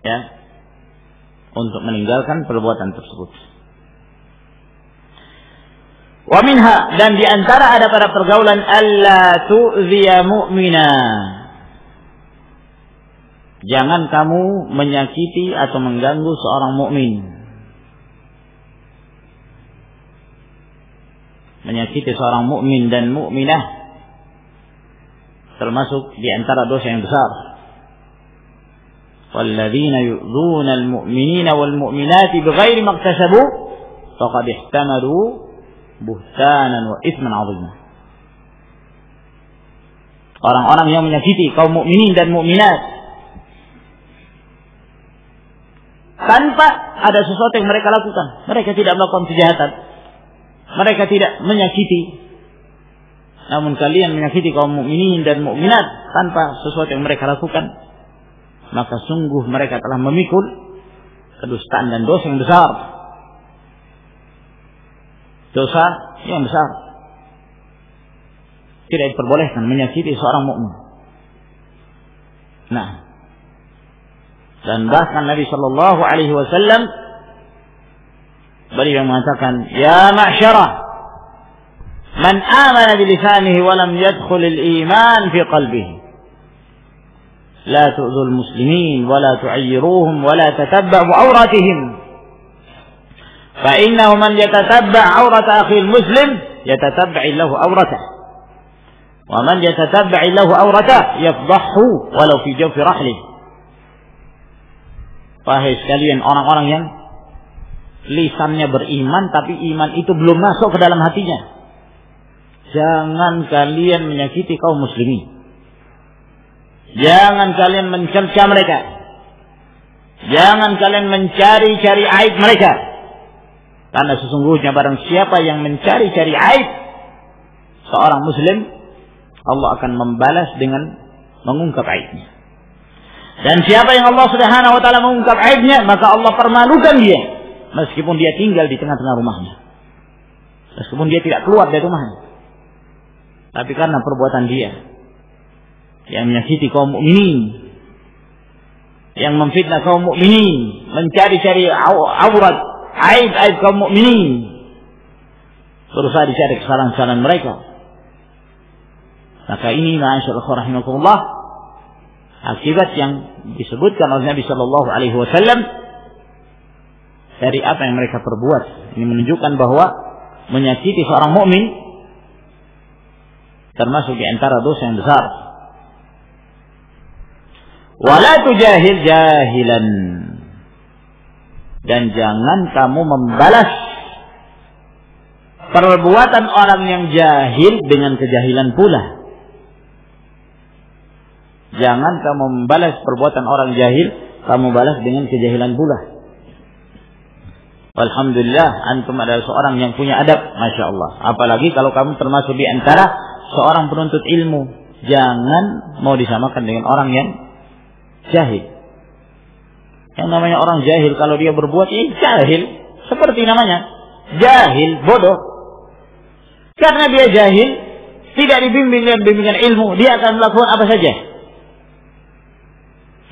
ya, untuk meninggalkan perbuatan tersebut. Wa minha, dan diantara ada pada pergaulan, alla tu'ziya mu'mina, jangan kamu menyakiti atau mengganggu seorang mukmin. Menyakiti seorang mukmin dan mukminah termasuk di antara dosa yang besar. Walladzina yu'dzuna al-mu'minina wal mu'minati bighairi ma iktasabu faqad ihtamalu buhtanan wa itsman 'azima. Orang-orang yang menyakiti kaum mukminin dan mukminat tanpa ada sesuatu yang mereka lakukan, mereka tidak melakukan kejahatan, mereka tidak menyakiti, namun kalian menyakiti kaum mukminin dan mukminat tanpa sesuatu yang mereka lakukan, maka sungguh mereka telah memikul kedustaan dan dosa yang besar. Dosa yang besar. Tidak diperbolehkan menyakiti seorang mukmin. Nah, dan bahkan Nabi Shallallahu Alaihi Wasallam beliau mengatakan, ya ma'syarah man amana bilisanihi wa lam yadkhul al-iman fi qalbihi la tu'dhul muslimin wa la tu'ayyiruhum wa la tatabba'u awratihim fa innahu man yatatabba' awrata akhi al-muslim yatatabba'i lahu awratah wa man yatatabba'i lahu awratah yafdahu walau fi jawfi rahlih. Wahai sekalian orang-orang yang lisannya beriman tapi iman itu belum masuk ke dalam hatinya, jangan kalian menyakiti kaum muslimin. Jangan kalian mencerca mereka. Jangan kalian mencari-cari aib mereka. Karena sesungguhnya barang siapa yang mencari-cari aib seorang muslim, Allah akan membalas dengan mengungkap aibnya. Dan siapa yang Allah Subhanahu wa taala mengungkap aibnya, maka Allah permalukan dia, meskipun dia tinggal di tengah-tengah rumahnya. Meskipun dia tidak keluar dari rumahnya. Tapi karena perbuatan dia yang menyakiti kaum mukminin, yang memfitnah kaum mukminin, mencari-cari aurat, aib-aib kaum mukminin, berusaha dicari kesalahan-kesalahan mereka, maka ini ma'asyarul rahimakumullah akibat yang disebutkan oleh Nabi Shallallahu Alaihi Wasallam dari apa yang mereka perbuat. Ini menunjukkan bahwa menyakiti seorang mukmin termasuk di antara dosa yang besar. Wala tujahil jahilan, dan jangan kamu membalas perbuatan orang yang jahil dengan kejahilan pula. Jangan kamu membalas perbuatan orang jahil, kamu balas dengan kejahilan pula. Alhamdulillah, antum adalah seorang yang punya adab, Masya Allah. Apalagi kalau kamu termasuk di antara seorang penuntut ilmu. Jangan mau disamakan dengan orang yang jahil. Yang namanya orang jahil, kalau dia berbuat, jahil. Seperti namanya, jahil, bodoh. Karena dia jahil, tidak dibimbing dengan bimbingan ilmu, dia akan melakukan apa saja.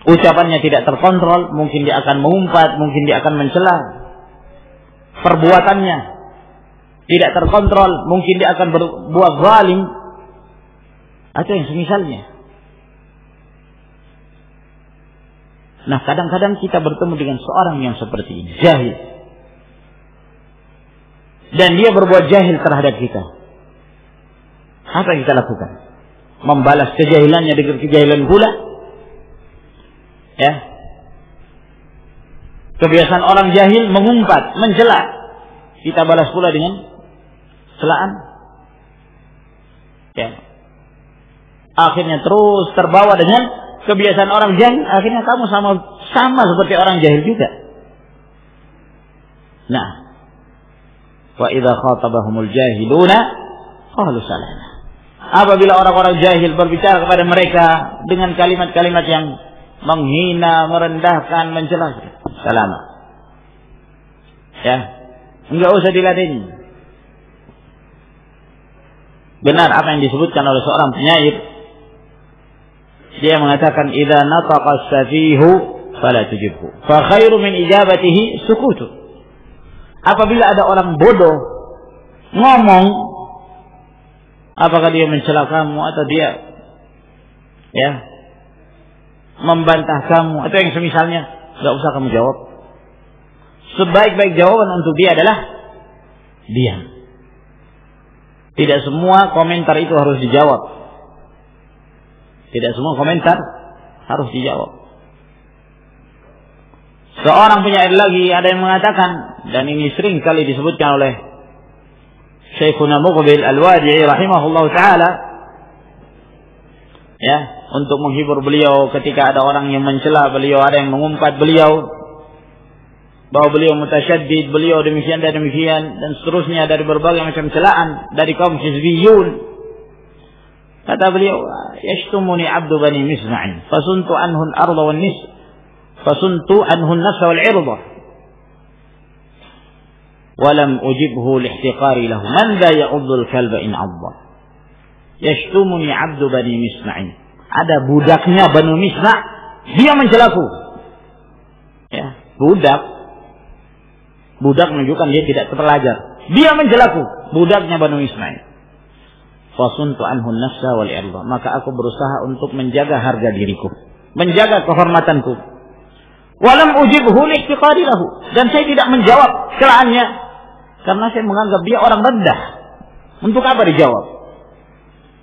Ucapannya tidak terkontrol, mungkin dia akan mengumpat, mungkin dia akan mencela. Perbuatannya tidak terkontrol, mungkin dia akan berbuat zalim atau yang semisalnya. Nah, kadang-kadang kita bertemu dengan seorang yang seperti ini, jahil, dan dia berbuat jahil terhadap kita. Apa yang kita lakukan? Membalas kejahilannya dengan kejahilan pula? Ya, kebiasaan orang jahil mengumpat, mencela, kita balas pula dengan celaan. Ya, akhirnya terus terbawa dengan kebiasaan orang jahil. Akhirnya kamu sama seperti orang jahil juga. Nah, wa idza khatabahumul jahiluna qalu salama. Apabila orang-orang jahil berbicara kepada mereka dengan kalimat-kalimat yang menghina, merendahkan, mencela, salama. Ya, enggak usah diladeni. Benar apa yang disebutkan oleh seorang penyair. Dia mengatakan, idza nataqa as-safihu fala tujibhu, fa khairu min ijabatihi sukutu. Apabila ada orang bodoh ngomong, apakah dia mencela kamu atau dia membantah kamu atau yang semisalnya, enggak usah kamu jawab. Sebaik-baik jawaban untuk dia adalah diam. Tidak semua komentar itu harus dijawab. Tidak semua komentar harus dijawab. Seorang penyair lagi ada yang mengatakan, dan ini sering kali disebutkan oleh Syekhuna Muqbil Al-Wadi'i rahimahullah ta'ala, ya, untuk menghibur beliau ketika ada orang yang mencela beliau, ada yang mengumpat beliau bahwa beliau mutasyaddid, beliau demikian dan demikian dan seterusnya, dari berbagai macam celaan dari kaum hizbiyun. Kata beliau, "Yashtumuni 'abdu bani Misma'in, fasuntu anhu al-ardha wan nis, fasuntu anhu an-nafs wal 'irda, wa lam ujibhu lihtiqari lahu. Man dha ya'udhu al-kalba in 'adha." Yashtumuni 'abdu bani Misma'in. Ada budaknya Banu Misma', dia mencelaku. Ya, budak menunjukkan dia tidak terpelajar. Dia mencelaku budaknya Banu Ismail. Fasuntu anhu nafsa wal irda. Maka aku berusaha untuk menjaga harga diriku, menjaga kehormatanku. Walam ujibhu li'tiqadi lahu. Dan saya tidak menjawab celahannya karena saya menganggap dia orang rendah. Untuk apa dijawab?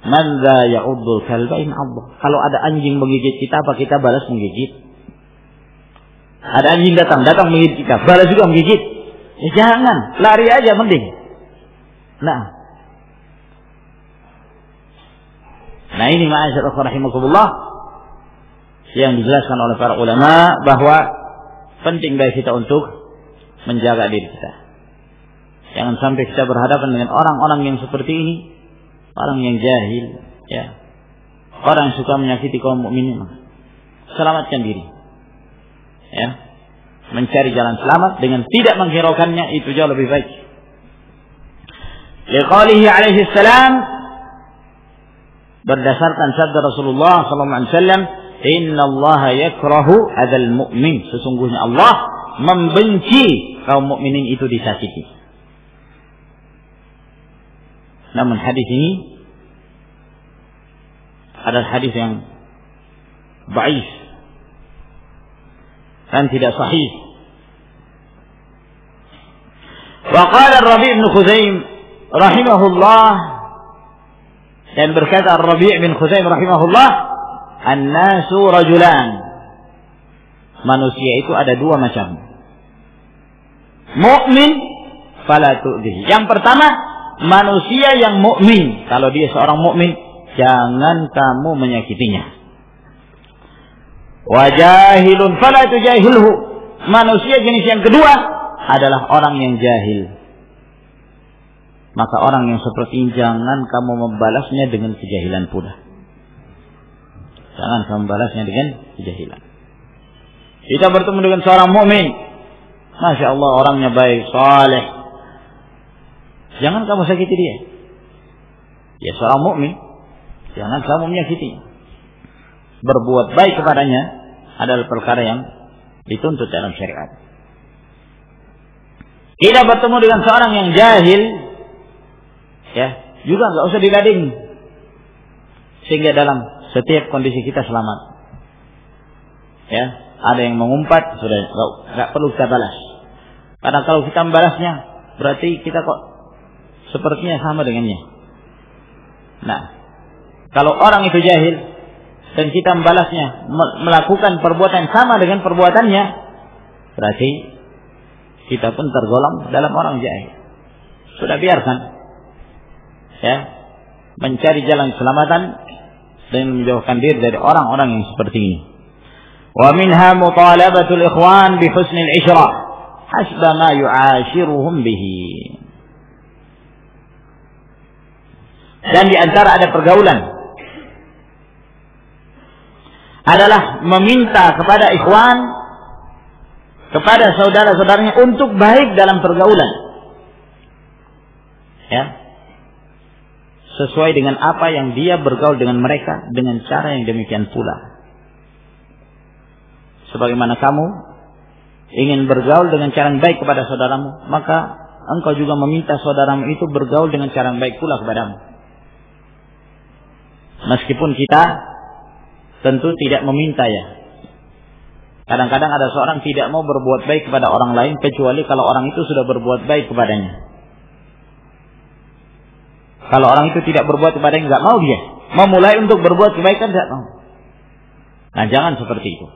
Man dha ya'uddul kalba in 'adha. Kalau ada anjing menggigit kita, apa kita balas menggigit? Ada anjing datang menggigit kita, balas juga menggigit. Ya jangan, lari aja mending. Nah ini ma'asyiral rahimakumullah yang dijelaskan oleh para ulama bahwa penting bagi kita untuk menjaga diri kita. Jangan sampai kita berhadapan dengan orang-orang yang seperti ini, orang yang jahil, ya, orang yang suka menyakiti kaum mukminin. Selamatkan diri, ya, mencari jalan selamat dengan tidak menghiraukannya, itu jauh lebih baik. Liqaulihi alaihi salam, berdasarkan sabda Rasulullah sallallahu alaihi wasallam, "Innallaha yakrahu adzal mu'min." Sesungguhnya Allah membenci kaum mukminin itu disakiti. Namun hadis ini adalah hadis yang dhaif dan tidak sahih. Wa qala Ar-Rabi' bin Khuzaim rahimahullah, dan berkata Ar-Rabi' bin Khuzaim rahimahullah, "An-nasu rajulan." Manusia itu ada dua macam. Mukmin fala tu'dhihi. Yang pertama, manusia yang mukmin. Kalau dia seorang mukmin, jangan kamu menyakitinya. Wa jahilun fala tujahilhu. Manusia jenis yang kedua adalah orang yang jahil. Maka orang yang seperti ini jangan kamu membalasnya dengan kejahilan pula. Jangan kamu membalasnya dengan kejahilan. Kita bertemu dengan seorang mukmin, masya Allah, orangnya baik, saleh. Jangan kamu sakiti dia. Ya, seorang mukmin, jangan kamu menyakiti. Berbuat baik kepadanya adalah perkara yang dituntut dalam syariat. Kita bertemu dengan seorang yang jahil, ya, juga nggak usah diladeni, sehingga dalam setiap kondisi kita selamat. Ya, ada yang mengumpat, sudah nggak perlu kita balas. Karena kalau kita membalasnya, berarti kita kok sepertinya sama dengannya. Nah, kalau orang itu jahil dan kita membalasnya, melakukan perbuatan sama dengan perbuatannya, berarti kita pun tergolong dalam orang jahil. Sudah biarkan, ya, mencari jalan keselamatan dan menjauhkan diri dari orang-orang yang seperti ini. Wa minha mutalabatul ikhwan bi husnil ishra hasba ma yu'ashiruhum bihi. Dan di antara ada pergaulan adalah meminta kepada ikhwan, kepada saudara-saudaranya untuk baik dalam pergaulan, ya, sesuai dengan apa yang dia bergaul dengan mereka, dengan cara yang demikian pula. Sebagaimana kamu ingin bergaul dengan cara yang baik kepada saudaramu, maka engkau juga meminta saudaramu itu bergaul dengan cara yang baik pula kepadamu. Meskipun kita tentu tidak meminta, ya. Kadang-kadang ada seorang tidak mau berbuat baik kepada orang lain kecuali kalau orang itu sudah berbuat baik kepadanya. Kalau orang itu tidak berbuat kepadanya, nggak mau dia memulai untuk berbuat kebaikan, tidak mau. Nah, jangan seperti itu.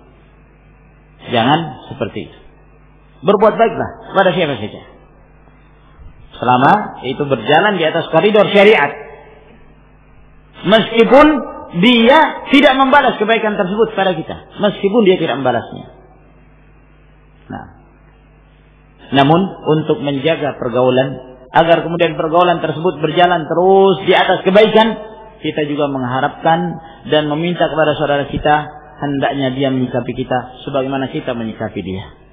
Jangan seperti itu. Berbuat baiklah kepada siapa saja, selama itu berjalan di atas koridor syariat. Meskipun dia tidak membalas kebaikan tersebut kepada kita, meskipun dia tidak membalasnya. Nah, namun untuk menjaga pergaulan, agar kemudian pergaulan tersebut berjalan terus di atas kebaikan, kita juga mengharapkan dan meminta kepada saudara kita, hendaknya dia menyikapi kita sebagaimana kita menyikapi dia.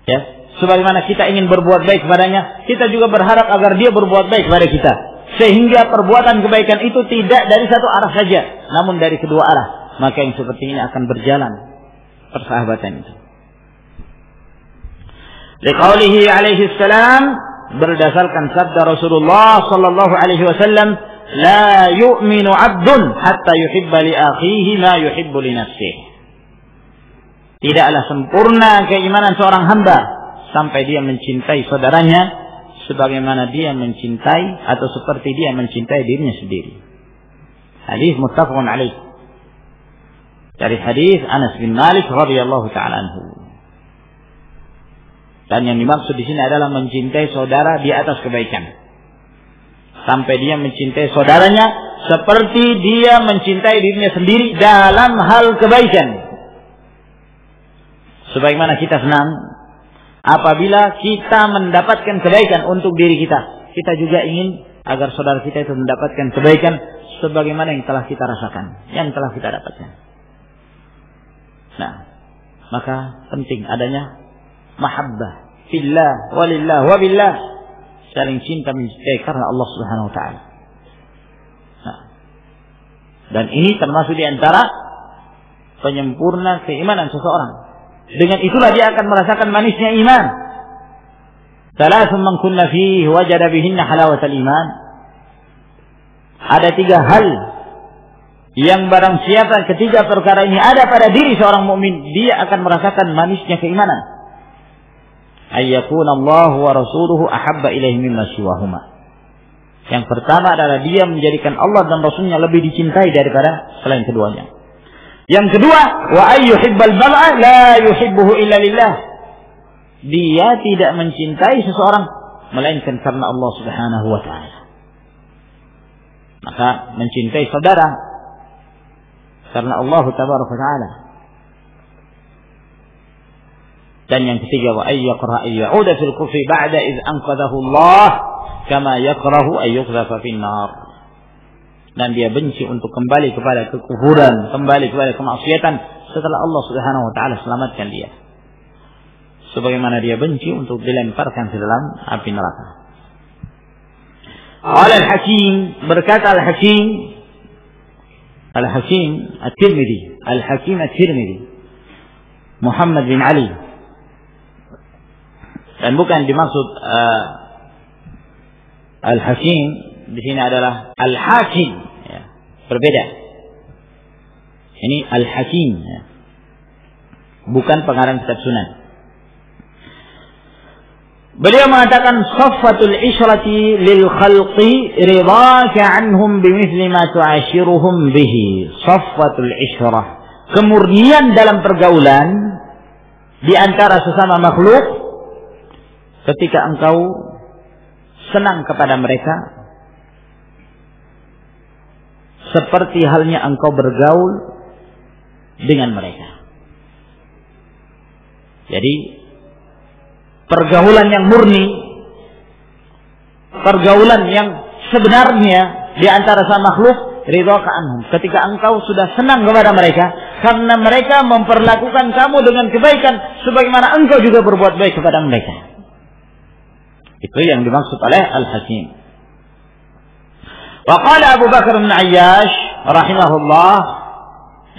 Ya, sebagaimana kita ingin berbuat baik kepadanya, kita juga berharap agar dia berbuat baik kepada kita. Sehingga perbuatan kebaikan itu tidak dari satu arah saja, namun dari kedua arah. Maka yang seperti ini akan berjalan persahabatan itu. Liqaulihi alaihi salam, berdasarkan sabda Rasulullah sallallahu alaihi wasallam, la yu'minu 'abdun hatta yuhibba li akhihi ma yuhibbu li nafsihi. Tidaklah sempurna keimanan seorang hamba sampai dia mencintai saudaranya sebagaimana dia mencintai atau seperti dia mencintai dirinya sendiri. Hadis muttafaqun alaih. Dari hadis Anas bin Malik radhiyallahu taala anhu. Dan yang dimaksud di sini adalah mencintai saudara di atas kebaikan. Sampai dia mencintai saudaranya seperti dia mencintai dirinya sendiri dalam hal kebaikan. Sebagaimana kita senang apabila kita mendapatkan kebaikan untuk diri kita. Kita juga ingin agar saudara kita itu mendapatkan kebaikan sebagaimana yang telah kita rasakan, yang telah kita dapatkan. Nah, maka penting adanya mahabbah fillah walillah wabillah, saling cinta mencintai karena Allah Subhanahu wa taala. Nah, dan ini termasuk di antara penyempurna keimanan seseorang. Dengan itulah dia akan merasakan manisnya iman. Thalathun man kunna fihi wajada bihinna halawatal iman. Ada 3 hal yang barang siapa ketiga perkara ini ada pada diri seorang mukmin, dia akan merasakan manisnya keimanan. Ayyakuna Allah wa rasuluhu ahabba ilaihi mimma siwahuma. Yang pertama adalah dia menjadikan Allah dan Rasulnya lebih dicintai daripada selain keduanya. Yang kedua, wa ayyuhibbal mar'a la yuhibbuhu illa lillah. Dia tidak mencintai seseorang melainkan karena Allah Subhanahu wa taala. Maka mencintai saudara karena Allah tabaraka wa taala. Dan yang ketiga, wa ayyaqra ayyuda fil kufri ba'da iz anqadhahu Allah kama yakrahu ayyuqdhafa fin nar. Dan dia benci untuk kembali kepada kekufuran, kembali kepada kemaksiatan setelah Allah Subhanahu wa taala selamatkan dia. Sebagaimana dia benci untuk dilemparkan ke dalam api neraka. Al-Hakim, berkata Al-Hakim At-Tirmidzi, Al-Hakim At-Tirmidzi, Muhammad bin Ali. Dan bukan dimaksud Al-Hakim di sini adalah Al-Hakim, ya, berbeda. Ini Al-Hakim, ya. Bukan pengarang kitab Sunan. Beliau mengatakan saffatul isyrati lil khalqi ridaka anhum bimithli ma tu'ashiruhum bihi. Saffatul isyrah, kemurnian dalam pergaulan di antara sesama makhluk ketika engkau senang kepada mereka seperti halnya engkau bergaul dengan mereka. Jadi pergaulan yang murni, pergaulan yang sebenarnya di antara sama makhluk, ridhaka anhum, ketika engkau sudah senang kepada mereka karena mereka memperlakukan kamu dengan kebaikan sebagaimana engkau juga berbuat baik kepada mereka. Itu yang dimaksud oleh Al-Hakim. Wa qala Abu Bakar bin Ayyash rahimahullah,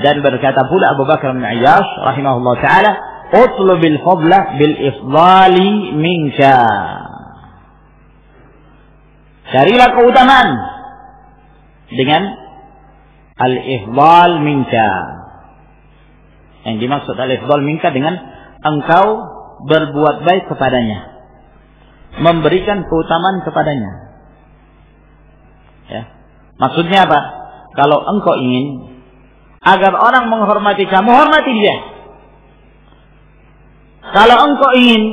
dan berkata pula Abu Bakar bin Ayyash rahimahullah taala, utlubil fadla bil ifdali minka. Carilah keutamaan dengan al-ifdal minka. Yang dimaksud al-ifdal minka dengan engkau berbuat baik kepadanya, memberikan keutamaan kepadanya. Ya. Maksudnya apa? Kalau engkau ingin agar orang menghormati kamu, hormati dia. Kalau engkau ingin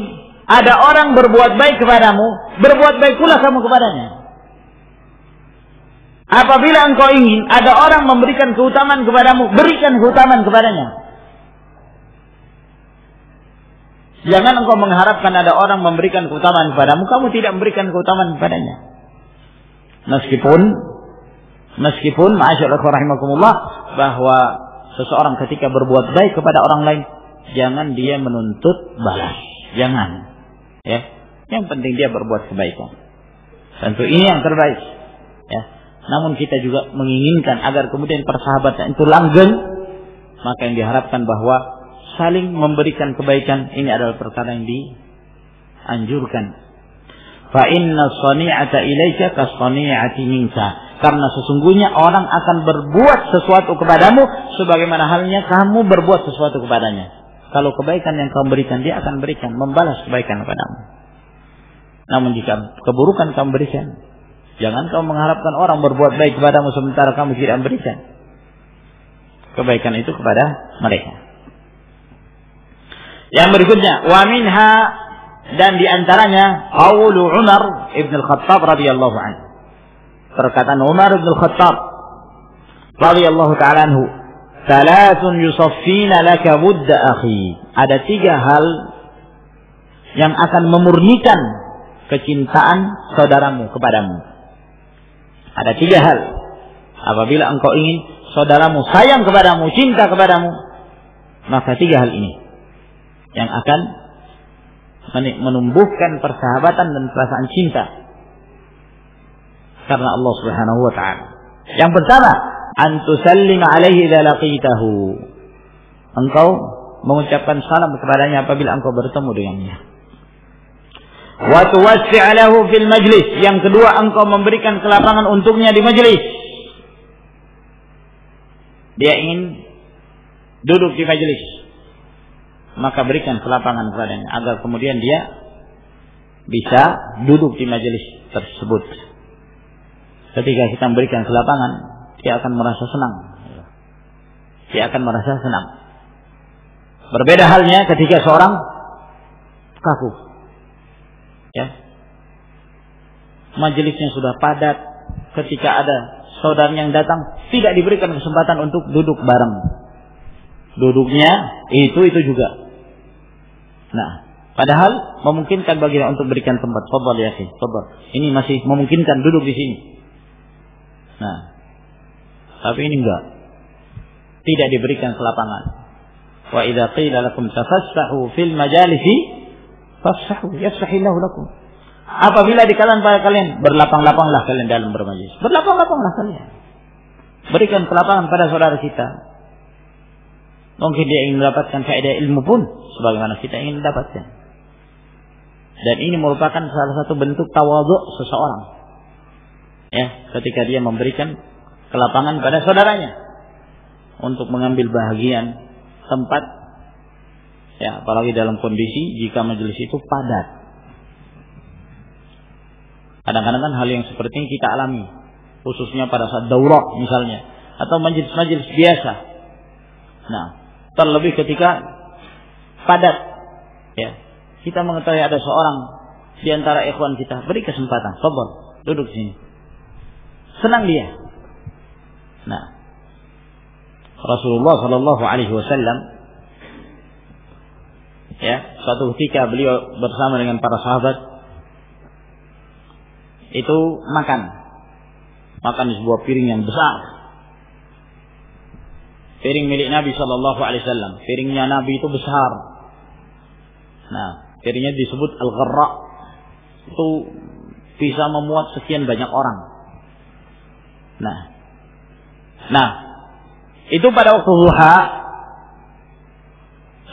ada orang berbuat baik kepadamu, berbuat baik pula kamu kepadanya. Apabila engkau ingin ada orang memberikan keutamaan kepadamu, berikan keutamaan kepadanya. Jangan engkau mengharapkan ada orang memberikan keutamaan kepadamu, kamu tidak memberikan keutamaan kepadanya. Meskipun ma'asyiral rahimakumullah, bahwa seseorang ketika berbuat baik kepada orang lain, jangan dia menuntut balas. Jangan. Ya. Yang penting dia berbuat kebaikan. Tentu ini yang terbaik. Ya. Namun kita juga menginginkan agar kemudian persahabatan itu langgeng, maka yang diharapkan bahwa saling memberikan kebaikan ini adalah perkara yang dianjurkan. Fa inna shani'ata ilaika kas-shani'ati minka. Karena sesungguhnya orang akan berbuat sesuatu kepadamu sebagaimana halnya kamu berbuat sesuatu kepadanya. Kalau kebaikan yang kamu berikan, dia akan berikan, membalas kebaikan kepadamu. Namun jika keburukan kamu berikan, jangan kamu mengharapkan orang berbuat baik kepadamu sementara kamu tidak memberikan kebaikan itu kepada mereka. Yang berikutnya, wa minha, dan diantaranya qaulu Umar ibn al-Khattab radhiyallahu anhu. Perkataan Umar ibn al-Khattab radhiyallahu ta'ala anhu, "Thalathun yusaffina laka wudda akhi." Ada 3 hal yang akan memurnikan kecintaan saudaramu kepadamu. Ada 3 hal. Apabila engkau ingin saudaramu sayang kepadamu, cinta kepadamu, maka 3 hal ini yang akan menumbuhkan persahabatan dan perasaan cinta karena Allah Subhanahu wa taala. Yang pertama, an tusallima alaihi idza laqitahu. Engkau mengucapkan salam kepadanya apabila engkau bertemu dengannya. Wa tuwassi' lahu fil majlis. Yang kedua, engkau memberikan kelapangan untuknya di majlis. Dia ingin duduk di majlis, maka berikan kelapangan kepadanya agar kemudian dia bisa duduk di majelis tersebut. Ketika kita memberikan kelapangan, dia akan merasa senang. Dia akan merasa senang. Berbeda halnya ketika seorang kaku. Ya. Majelisnya sudah padat, ketika ada saudaranya yang datang, tidak diberikan kesempatan untuk duduk bareng. Duduknya itu juga. Nah, padahal memungkinkan baginya untuk berikan tempat. Fadhal ya akhi, fadhal. Ini masih memungkinkan duduk di sini. Nah, tapi ini enggak. Tidak diberikan kelapangan. Wa idza qila lakum tafassahu fil majalisi fafsahu yafsahillahu lakum. Apabila di kalangan para kalian, berlapang-lapanglah kalian dalam bermajlis. Berlapang-lapanglah kalian. Berikan kelapangan pada saudara kita. Mungkin dia ingin mendapatkan faedah ilmu pun sebagaimana kita ingin mendapatkan. Dan ini merupakan salah satu bentuk tawadhu seseorang. Ya, ketika dia memberikan kelapangan pada saudaranya untuk mengambil bahagian tempat. Ya, apalagi dalam kondisi jika majelis itu padat. Kadang-kadang kan hal yang seperti ini kita alami, khususnya pada saat daurah misalnya, atau majelis-majelis biasa. Nah, terlebih ketika padat, ya, kita mengetahui ada seorang di antara ikhwan kita, beri kesempatan, sabar, duduk sini, senang dia. Nah, Rasulullah Shallallahu Alaihi Wasallam, ya, suatu ketika beliau bersama dengan para sahabat itu makan di sebuah piring yang besar. Piring milik Nabi Shallallahu Alaihi Wasallam. Piringnya Nabi itu besar. Nah, piringnya disebut al-gharra. Itu bisa memuat sekian banyak orang. Nah, itu pada waktu duha.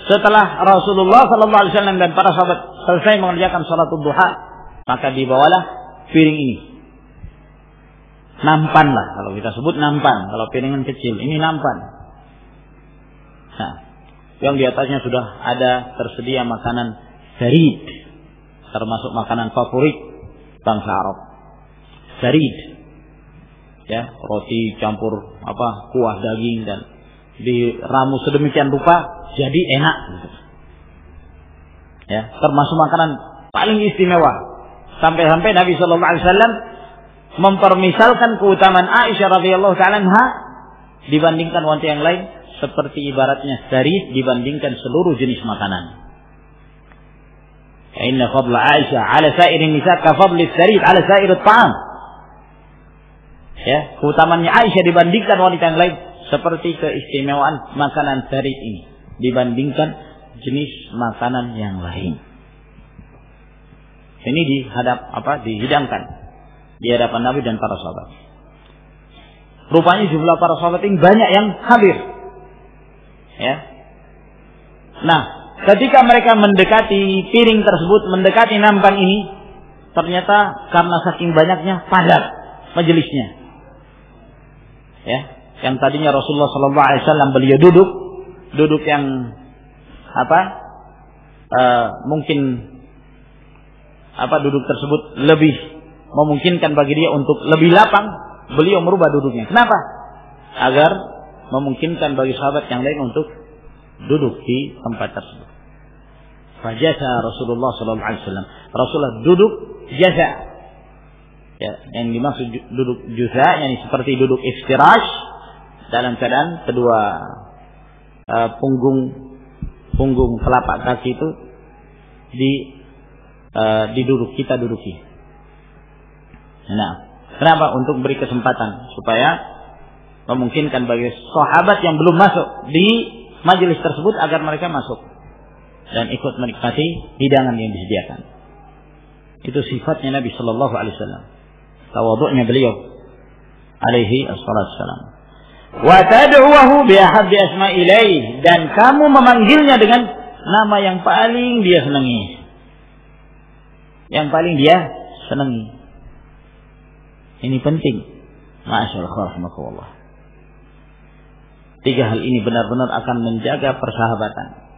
Setelah Rasulullah Shallallahu Alaihi Wasallam dan para sahabat selesai mengerjakan salat duha, maka dibawalah piring ini. Nampan lah, kalau kita sebut nampan. Kalau piringan kecil, ini nampan. Nah, yang di atasnya sudah ada tersedia makanan sarid, termasuk makanan favorit bangsa Arab. Sarid, ya, roti campur kuah daging dan diramu sedemikian rupa jadi enak. Ya, termasuk makanan paling istimewa. Sampai-sampai Nabi Shallallahu Alaihi Wasallam mempermisalkan keutamaan Aisyah radhiyallahu ta'ala anha dibandingkan wanita yang lain, seperti ibaratnya sarid dibandingkan seluruh jenis makanan. Inna fadla Aisyah ala sa'irin nisa ka fadli sarid ala sa'ir at-ta'am. Ya, keutamaannya Aisyah dibandingkan wanita yang lain seperti keistimewaan makanan sarid ini dibandingkan jenis makanan yang lain. Ini dihidangkan di hadapan Nabi dan para sahabat. Rupanya jumlah para sahabat ini banyak yang hadir. Ya. Nah, ketika mereka mendekati piring tersebut, mendekati nampan ini, ternyata karena saking banyaknya padat majelisnya. Ya, yang tadinya Rasulullah SAW beliau duduk yang mungkin duduk tersebut lebih memungkinkan bagi dia untuk lebih lapang, beliau merubah duduknya. Kenapa? Agar memungkinkan bagi sahabat yang lain untuk duduk di tempat tersebut. Fajasa Rasulullah SAW. Rasulullah duduk jasa. Ya, yang dimaksud duduk juza, yang seperti duduk iftirash dalam keadaan kedua punggung telapak kaki itu kita duduki. Nah, kenapa? Untuk beri kesempatan supaya memungkinkan bagi sahabat yang belum masuk di majelis tersebut agar mereka masuk dan ikut menikmati hidangan yang disediakan. Itu sifatnya Nabi Sallallahu Alaihi Wasallam. Tawadhu'nya beliau alaihi assalam. Wa tad'uhu bi ahabbi asma'i ilaih, dan kamu memanggilnya dengan nama yang paling dia senangi. Yang paling dia senangi. Ini penting. Masyaallah rahimakumullah. 3 hal ini benar-benar akan menjaga persahabatan.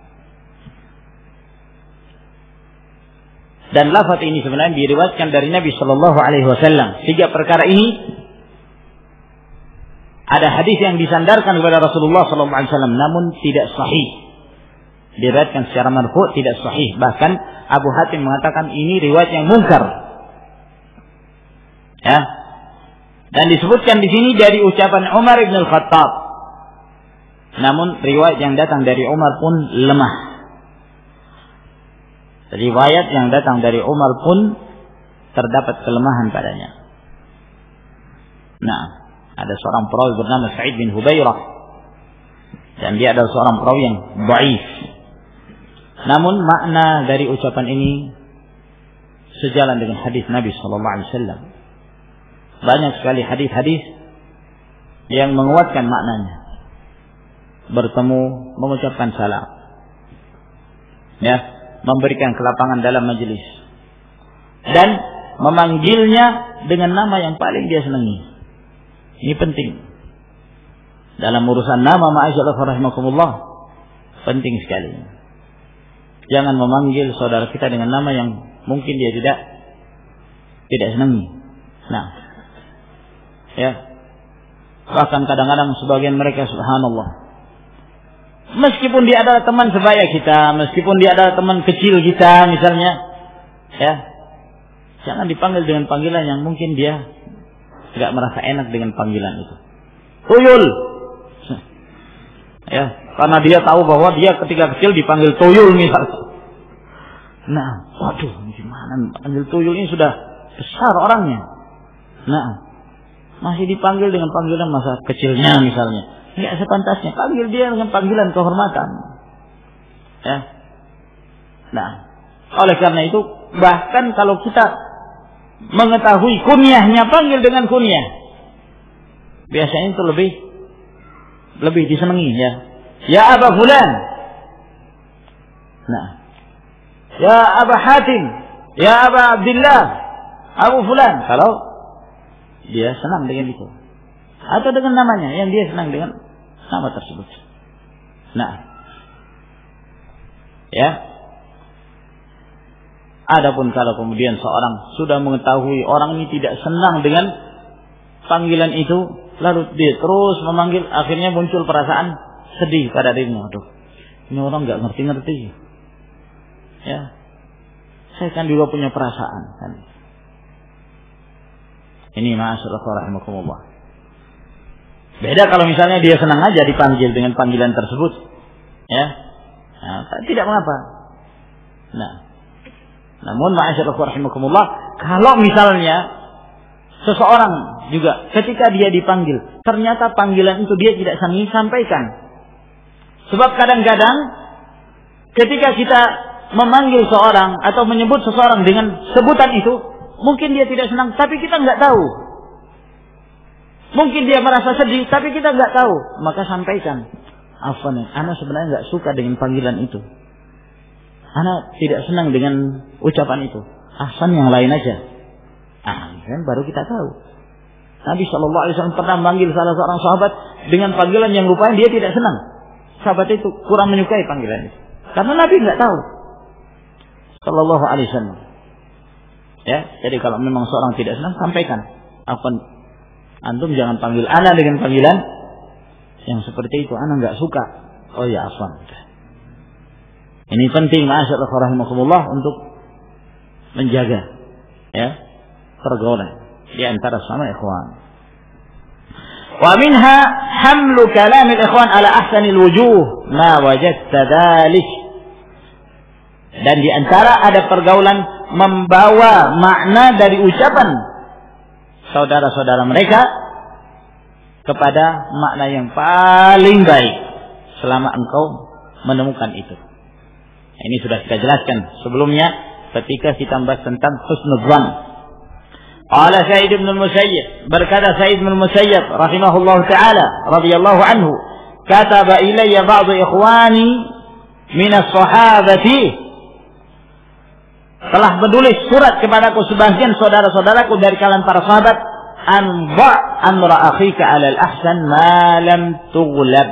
Dan lafaz ini sebenarnya diriwayatkan dari Nabi Shallallahu Alaihi Wasallam. 3 perkara ini ada hadis yang disandarkan kepada Rasulullah Shallallahu Alaihi Wasallam, namun tidak sahih. Diriwayatkan secara marfu' tidak sahih. Bahkan Abu Hatim mengatakan ini riwayat yang munkar. Ya. Dan disebutkan di sini dari ucapan Umar bin Al-Khattab. Namun riwayat yang datang dari Umar pun lemah. Riwayat yang datang dari Umar pun terdapat kelemahan padanya. Nah, ada seorang perawi bernama Sa'id bin Hubairah, dan dia adalah seorang perawi yang dhaif. Namun makna dari ucapan ini sejalan dengan hadis Nabi sallallahu alaihi wasallam. Banyak sekali hadis-hadis yang menguatkan maknanya. Bertemu, mengucapkan salam. Ya, memberikan kelapangan dalam majelis dan memanggilnya dengan nama yang paling dia senangi. Ini penting dalam urusan nama. Ma'asyiral rahimakumullah, penting sekali. Jangan memanggil saudara kita dengan nama yang mungkin dia tidak senangi. Nah, ya, bahkan kadang-kadang sebagian mereka subhanallah, meskipun dia adalah teman sebaya kita, meskipun dia adalah teman kecil kita misalnya, ya, jangan dipanggil dengan panggilan yang mungkin dia tidak merasa enak dengan panggilan itu. Tuyul, ya, karena dia tahu bahwa dia ketika kecil dipanggil tuyul misalnya. Nah, waduh, gimana panggil tuyul ini sudah besar orangnya. Nah, masih dipanggil dengan panggilan masa kecilnya misalnya. Tidak sepantasnya, panggil dia dengan panggilan kehormatan. Ya. Nah, oleh karena itu, bahkan kalau kita mengetahui kunyahnya, panggil dengan kunyah, biasanya itu lebih disenangi, ya. Ya Aba Fulan. Nah, ya Aba Hatim, ya Aba Abdillah, Abu Fulan. Kalau dia senang dengan itu, atau dengan namanya yang dia senang dengan nama tersebut. Nah, ya. Adapun kalau kemudian seorang sudah mengetahui orang ini tidak senang dengan panggilan itu, lalu dia terus memanggil, akhirnya muncul perasaan sedih pada dirinya. Aduh, ini orang nggak ngerti-ngerti. Ya, saya kan juga punya perasaan. Kan? Ini ma'asyiral rahimakumullah. Beda kalau misalnya dia senang aja dipanggil dengan panggilan tersebut, ya, nah, tidak mengapa. Nah, namun ma'asyiral rahimakumullah, kalau misalnya seseorang juga ketika dia dipanggil, ternyata panggilan itu dia tidak sampaikan. Sebab kadang-kadang ketika kita memanggil seorang atau menyebut seseorang dengan sebutan itu, mungkin dia tidak senang, tapi kita nggak tahu. Mungkin dia merasa sedih, tapi kita nggak tahu. Maka sampaikan, afwan, ana sebenarnya nggak suka dengan panggilan itu. Ana tidak senang dengan ucapan itu. Ahsan yang lain aja. Kan baru kita tahu. Nabi SAW pernah manggil salah seorang sahabat dengan panggilan yang rupanya dia tidak senang. Sahabat itu kurang menyukai panggilan itu. Karena Nabi nggak tahu. Sallallahu alaihi wasallam. Ya, jadi kalau memang seorang tidak senang, sampaikan. Antum jangan panggil ana dengan panggilan yang seperti itu. Ana nggak suka. Oh ya, afwan. Ini penting, ma'asyiral rahimakumullah, untuk menjaga ya pergaulan di antara sama ikhwan. Wa minha hamlu kalam al-ikhwan ala ahsanil wujuh ma wajadta dhalik. Dan di antara ada pergaulan membawa makna dari ucapan saudara-saudara mereka kepada makna yang paling baik selama engkau menemukan itu. Ini sudah kita jelaskan sebelumnya ketika kita membahas tentang husnudzan. Qala Sa'id bin al-Musayyib, berkata Sa'id bin al-Musayyib rahimahullah taala radhiyallahu anhu, kataba ilayya ba'd ikhwani min as-sahabati, telah menulis surat kepadaku sebagian saudara-saudaraku dari kalangan para sahabat, anba amra akhika 'ala al-ahsan ma lam tughlab.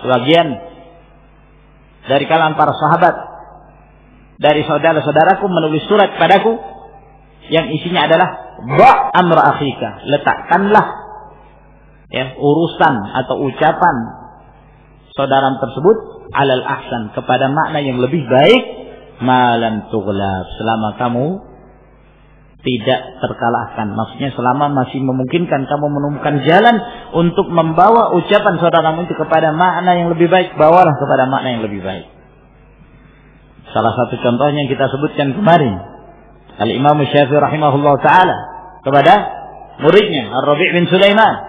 Sebagian dari kalangan para sahabat dari saudara-saudaraku menulis surat padaku yang isinya adalah ba amra akhika, letakkanlah ya urusan atau ucapan saudara tersebut alal ahsan, kepada makna yang lebih baik, malam tughlab, selama kamu tidak terkalahkan. Maksudnya selama masih memungkinkan kamu menemukan jalan untuk membawa ucapan saudaramu itu kepada makna yang lebih baik, bawalah kepada makna yang lebih baik. Salah satu contohnya yang kita sebutkan kemarin, Al-Imam Syafi'i rahimahullah ta'ala kepada muridnya Ar-Rabi' bin Sulaiman.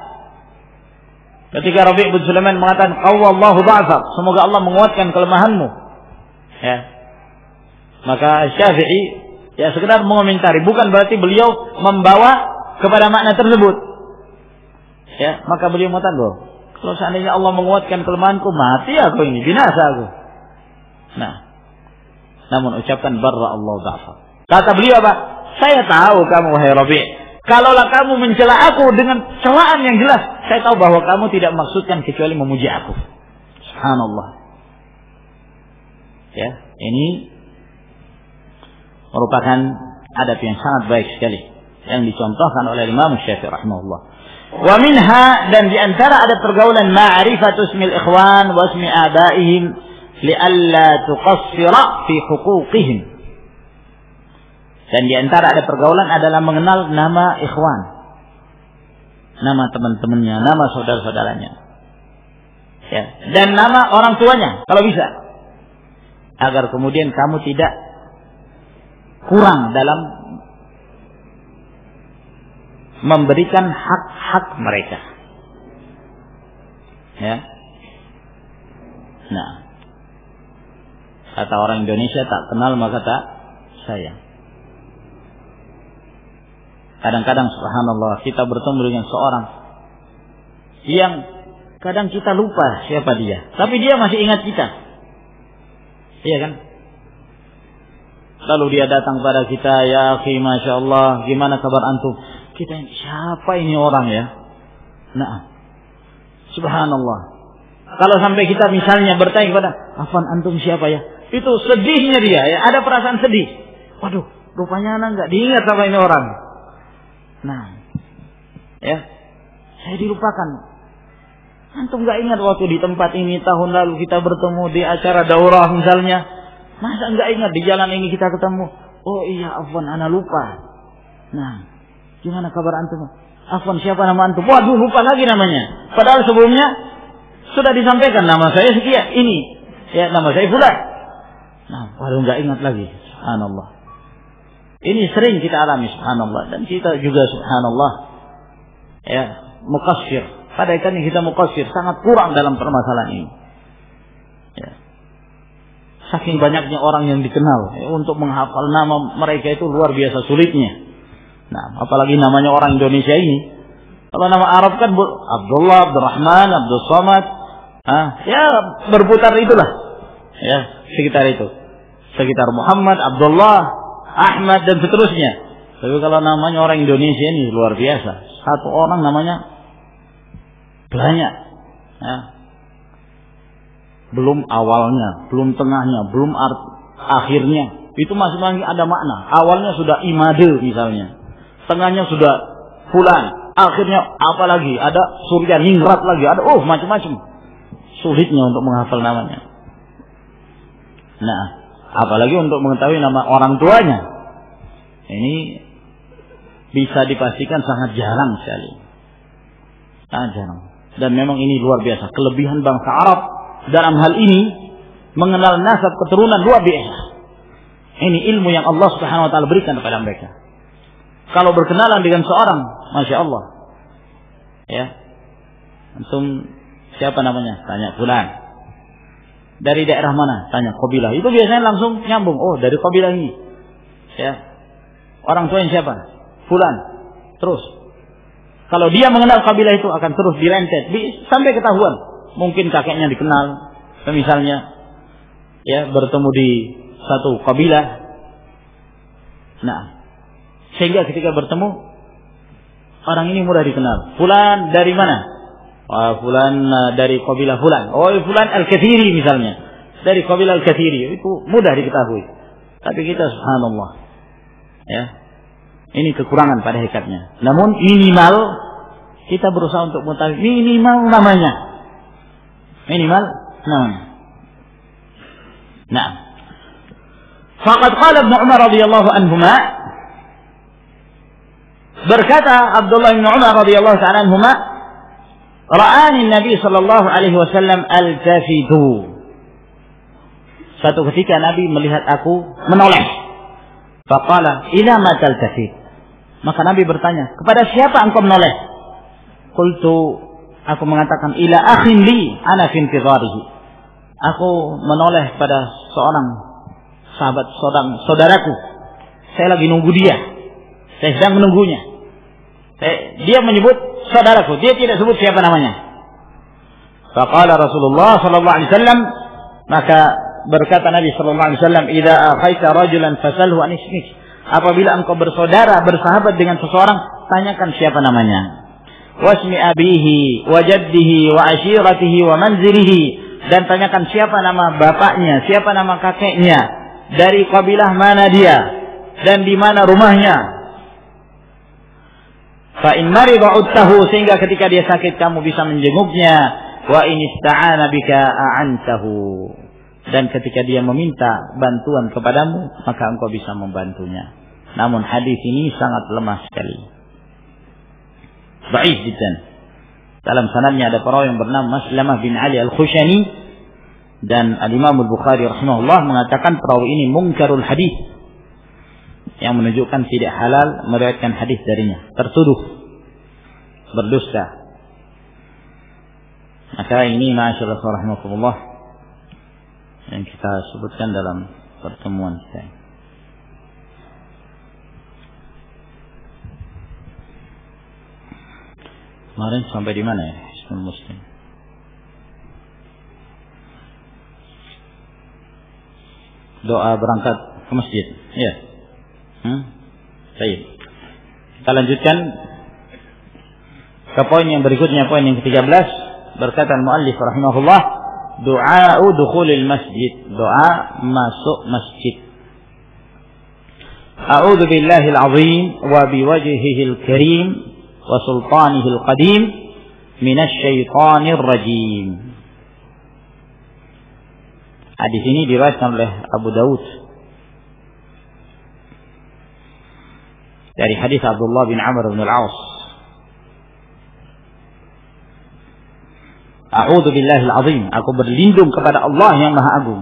Ketika Rabi' bin Sulaiman mengatakan qawwallahu ba'thak, semoga Allah menguatkan kelemahanmu, ya, maka Syafi'i ya sekedar mengomentari, bukan berarti beliau membawa kepada makna tersebut. Ya, maka beliau mengatakan, loh, kalau seandainya Allah menguatkan kelemahanku, mati aku ini, binasa aku. Nah, namun ucapkan barra Allah ba'thak. Kata beliau apa? Saya tahu kamu wahai Rabi', kalaulah kamu mencela aku dengan celaan yang jelas, saya tahu bahwa kamu tidak maksudkan kecuali memuji aku. Subhanallah. Ya, ini merupakan adab yang sangat baik sekali yang dicontohkan oleh Imam Syafi'i rahimahullah. Wa minha, dan di antara ada pergaulan ma'rifatu ismil ikhwan wa ismi abaihim li'alla tuqassira fi huquqihim. Dan di antara ada pergaulan adalah mengenal nama ikhwan, nama teman-temannya, nama saudara-saudaranya, ya, dan nama orang tuanya kalau bisa, agar kemudian kamu tidak kurang dalam memberikan hak-hak mereka. Ya. Nah, kata orang Indonesia, tak kenal maka tak sayang. Kadang-kadang subhanallah kita bertemu dengan seorang yang kadang kita lupa siapa dia, tapi dia masih ingat kita. Iya kan? Lalu dia datang pada kita, ya akhi, masya Allah, gimana kabar antum? Kita, siapa ini orang ya? Nah, subhanallah. Kalau sampai kita misalnya bertanya kepada, afwan antum siapa ya? Itu sedihnya dia, ya, ada perasaan sedih. Waduh, rupanya anak nggak diingat sama ini orang. Nah, ya, saya dilupakan. Antum nggak ingat waktu di tempat ini tahun lalu kita bertemu di acara daurah misalnya? Masa nggak ingat di jalan ini kita ketemu? Oh iya, afwan, ana lupa. Nah, gimana kabar antum? Afwan, siapa nama antum? Waduh, lupa lagi namanya. Padahal sebelumnya sudah disampaikan nama saya sekian ini, ya, nama saya fulan. Nah, waduh, nggak ingat lagi. Subhanallah. Ini sering kita alami, subhanallah, dan kita juga subhanallah ya muqassir. Pada ikan kita muqassir, sangat kurang dalam permasalahan ini. Ya. Saking banyaknya orang yang dikenal, ya, untuk menghafal nama mereka itu luar biasa sulitnya. Nah, apalagi namanya orang Indonesia ini. Kalau nama Arab kan Abdullah, Abdurrahman, Abdul Somad, ya berputar itulah, ya sekitar itu, sekitar Muhammad, Abdullah, Ahmad dan seterusnya. Tapi kalau namanya orang Indonesia ini luar biasa. Satu orang namanya banyak. Ya. Belum awalnya, belum tengahnya, belum akhirnya. Itu masing-masing ada makna. Awalnya sudah Imade misalnya. Tengahnya sudah Fulan. Akhirnya apalagi? Ada Surya Ningrat lagi. Ada macam-macam. Sulitnya untuk menghafal namanya. Nah, apalagi untuk mengetahui nama orang tuanya. Ini bisa dipastikan sangat jarang sekali. Sangat jarang. Dan memang ini luar biasa. Kelebihan bangsa Arab dalam hal ini mengenal nasab keturunan luar biasa. Ini ilmu yang Allah Subhanahu wa taala berikan kepada mereka. Kalau berkenalan dengan seorang, Masya Allah. Ya. Antum siapa namanya? Tanya fulan. Dari daerah mana? Tanya kabilah. Itu biasanya langsung nyambung. Oh, dari kabilah ini. Ya. Orang tuanya siapa? Fulan. Terus. Kalau dia mengenal kabilah itu akan terus direntet sampai ketahuan. Mungkin kakeknya dikenal. Misalnya ya bertemu di satu kabilah. Nah, sehingga ketika bertemu orang ini mudah dikenal. Fulan dari mana? Fulan dari kabilah fulan. Oh, fulan Al-Kathiri misalnya. Dari kabilah Al-Kathiri. Itu mudah diketahui. Tapi kita subhanallah. Ya. Ini kekurangan pada hakikatnya. Namun minimal kita berusaha untuk mengetahui minimal namanya. Minimal namanya. Nah. Faqad qala Ibnu Umar radhiyallahu anhuma, berkata Abdullah bin Umar radhiyallahu ta'ala anhuma, ra'ani Nabi sallallahu alaihi wasallam altafitu. Satu ketika Nabi melihat aku menoleh. Faqala, "Ila ma taltafit?" Maka Nabi bertanya, "Kepada siapa engkau menoleh?" Qultu, aku mengatakan, "Ila akhin li ana fi intizarihi." Aku menoleh pada seorang sahabat saudaraku. Saya lagi nunggu dia. Saya sedang menunggunya. Dia menyebut saudaraku, dia tidak sebut siapa namanya. Faqala Rasulullah sallallahu alaihi wasallam, maka berkata Nabi sallallahu alaihi wasallam, "Idza akhaita rajulan fasalhu an ismik." Apabila engkau bersaudara, bersahabat dengan seseorang, tanyakan siapa namanya. Wasmi abihi, wa jaddihi, wa ashiratihi, wa manzilihi, dan tanyakan siapa nama bapaknya, siapa nama kakeknya, dari kabilah mana dia, dan di mana rumahnya. Fa in marida udtahu, sehingga ketika dia sakit kamu bisa menjenguknya. Wa in ista'ana bika a'antahu, dan ketika dia meminta bantuan kepadamu, maka engkau bisa membantunya. Namun hadis ini sangat lemah sekali. Dhaif jiddan. Dalam sanadnya ada perawi yang bernama Maslamah bin Ali Al-Khushani, dan Al-Imam Al-Bukhari rahimahullah mengatakan perawi ini munkarul hadis, yang menunjukkan tidak halal meriwayatkan hadis darinya, tertuduh berdusta. Maka ini ma'asyiral rahimakumullah yang kita sebutkan dalam pertemuan kita. Kemarin sampai di mana ya? Hisnul Muslim. Doa berangkat ke masjid. Ya. Baik. Kita lanjutkan ke poin yang berikutnya, poin yang ke-13. Berkata al-muallif rahimahullah, du'a dukhulil masjid, doa masuk masjid. A'udzu billahil azim wa biwajhihil karim wa sultanihil qadim minasy syaithanir rajim. Hadis ini diriwayatkan oleh Abu Daud dari hadis Abdullah bin Amr bin Al-As. A'udzu billahil azim, aku berlindung kepada Allah yang Maha Agung.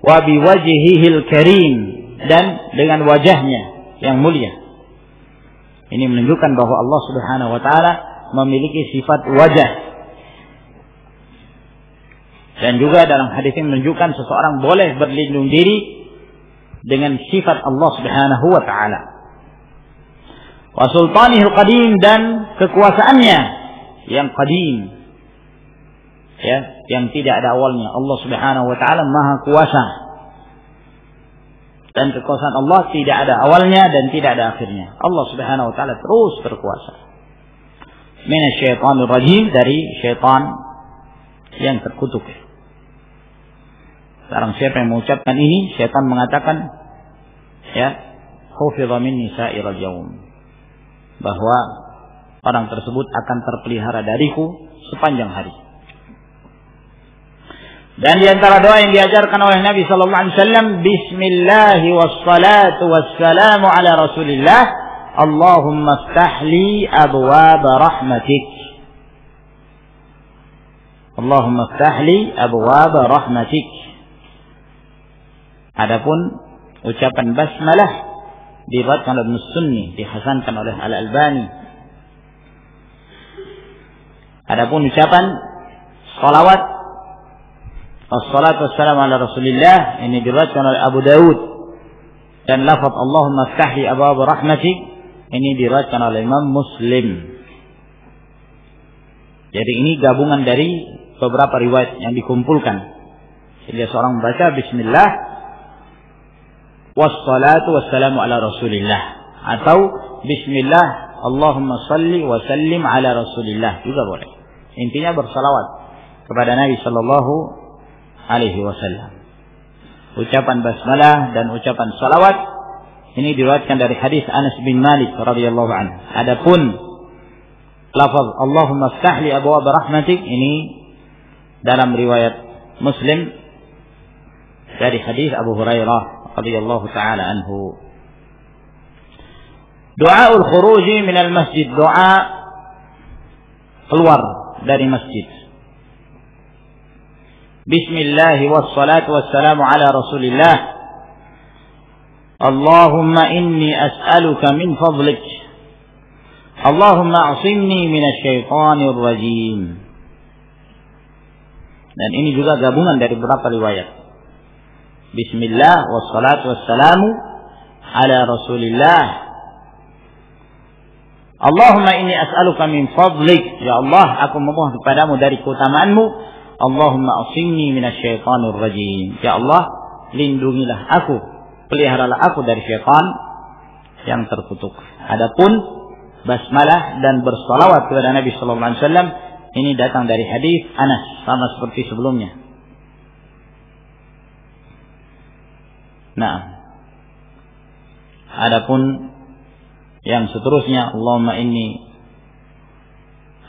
Wa biwajhihil karim, dan dengan wajahnya yang mulia. Ini menunjukkan bahwa Allah Subhanahu wa taala memiliki sifat wajah. Dan juga dalam hadis ini menunjukkan seseorang boleh berlindung diri dengan sifat Allah Subhanahu wa taala. Wa sultanihul qadim, dan kekuasaannya yang qadim. Ya, yang tidak ada awalnya. Allah Subhanahu wa taala Maha Kuasa. Dan kekuasaan Allah tidak ada awalnya dan tidak ada akhirnya. Allah Subhanahu wa taala terus berkuasa. Minasyaitonir rajim, dari syaitan yang terkutuk. Sekarang siapa yang mengucapkan ini, syaitan mengatakan, ya, hufidha minni sa'irul yaum, bahwa orang tersebut akan terpelihara dariku sepanjang hari. Dan di antara doa yang diajarkan oleh Nabi sallallahu alaihi wasallam, bismillah wassalatu wassalamu ala Rasulillah, Allahumma iftah li abwaab rahmatik. Allahumma iftah li abwaab rahmatik. Adapun ucapan basmalah diriwayatkan oleh Ibnu Sunni, dihasankan oleh Al-Albani. Adapun ucapan salawat wassalatu wassalamu ala Rasulillah, ini diriwayatkan oleh Abu Daud, dan lafaz Allahumma iftah li abwaab rahmatik ini diriwayatkan oleh Imam Muslim. Jadi ini gabungan dari beberapa riwayat yang dikumpulkan. Jadi seorang membaca bismillah wassalatu wassalamu ala Rasulillah, atau bismillah Allahumma salli wa sallim ala Rasulillah juga boleh. Intinya bersalawat kepada Nabi sallallahu alaihi wasallam. Ucapan basmalah dan ucapan salawat ini diriwayatkan dari hadis Anas bin Malik radhiyallahu anhu. Adapun lafaz Allahumma iftah li abwaab rahmatik ini dalam riwayat Muslim dari hadis Abu Hurairah radhiyallahu taala anhu. Du'aul khuruji minal masjid, doa keluar dari masjid. Bismillah wassalatu wassalamu ala Rasulillah. Allahumma inni as'aluka min fadlik. Allahumma asimni minasyaitonir rajim. Dan ini juga gabungan dari beberapa riwayat. Bismillah wassalatu wassalamu ala Rasulillah. Allahumma inni as'aluka min fadlik. Ya Allah, aku memohon kepadamu dari keutamaanmu. Allahumma asimni minasyaitonir rajim. Ya Allah, lindungilah aku, peliharalah aku dari syaitan yang terkutuk. Adapun basmalah dan bersalawat kepada Nabi sallallahu alaihi wasallam ini datang dari hadis Anas, sama seperti sebelumnya. Nah, adapun yang seterusnya, Allahumma inni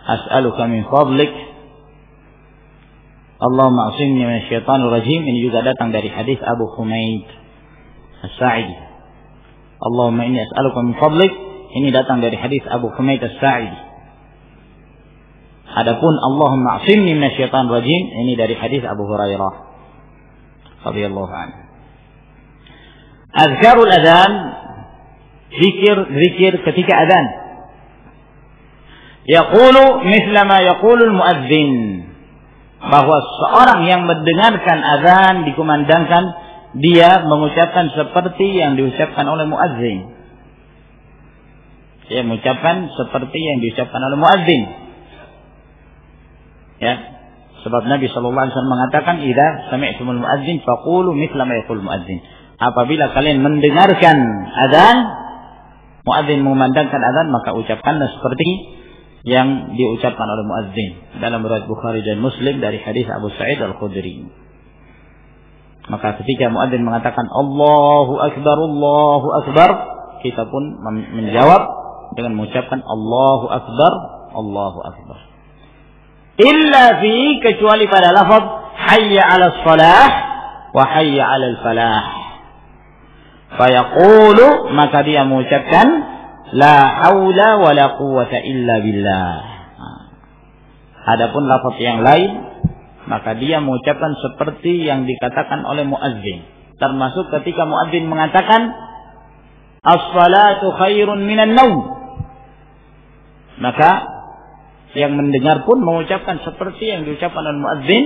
as'aluka min fadlik, Allahumma asimni minasyaitonir rajim, ini juga datang dari hadis Abu Humaid As-Sa'idi. Allahumma inni as'aluka min fadlik, ini datang dari hadis Abu Humaid As-Sa'idi. Adapun Allahumma asimni minasyaitonir rajim, ini dari hadis Abu Hurairah radhiyallahu anhu. Azkarul adzan, zikir ketika adzan. Yaqulu mithla ma yaqulul muadzin, bahwa seorang yang mendengarkan azan dikumandangkan, dia mengucapkan seperti yang diucapkan oleh muadzin. Dia mengucapkan seperti yang diucapkan oleh muadzin. Ya, sebab Nabi sallallahu alaihi wasallam mengatakan, "Idza sami'tumul muadzin faqulu mithla ma yaqul muadzin." Apabila kalian mendengarkan azan, muadzin mengumandangkan azan, maka ucapkanlah seperti yang diucapkan oleh muadzin. Dalam riwayat Bukhari dan Muslim dari hadis Abu Sa'id Al-Khudri. Maka ketika muadzin mengatakan Allahu Akbar, kita pun menjawab dengan mengucapkan Allahu Akbar, Allahu Akbar. Illa fi, kecuali pada lafaz hayya 'alas salah wa hayya 'alal falah. Fayaqulu, maka dia mengucapkan la haula wa la quwwata illa billah. Adapun lafaz yang lain, maka dia mengucapkan seperti yang dikatakan oleh muadzin. Termasuk ketika muadzin mengatakan as-salatu khairun minan naum. Maka yang mendengar pun mengucapkan seperti yang diucapkan oleh muadzin,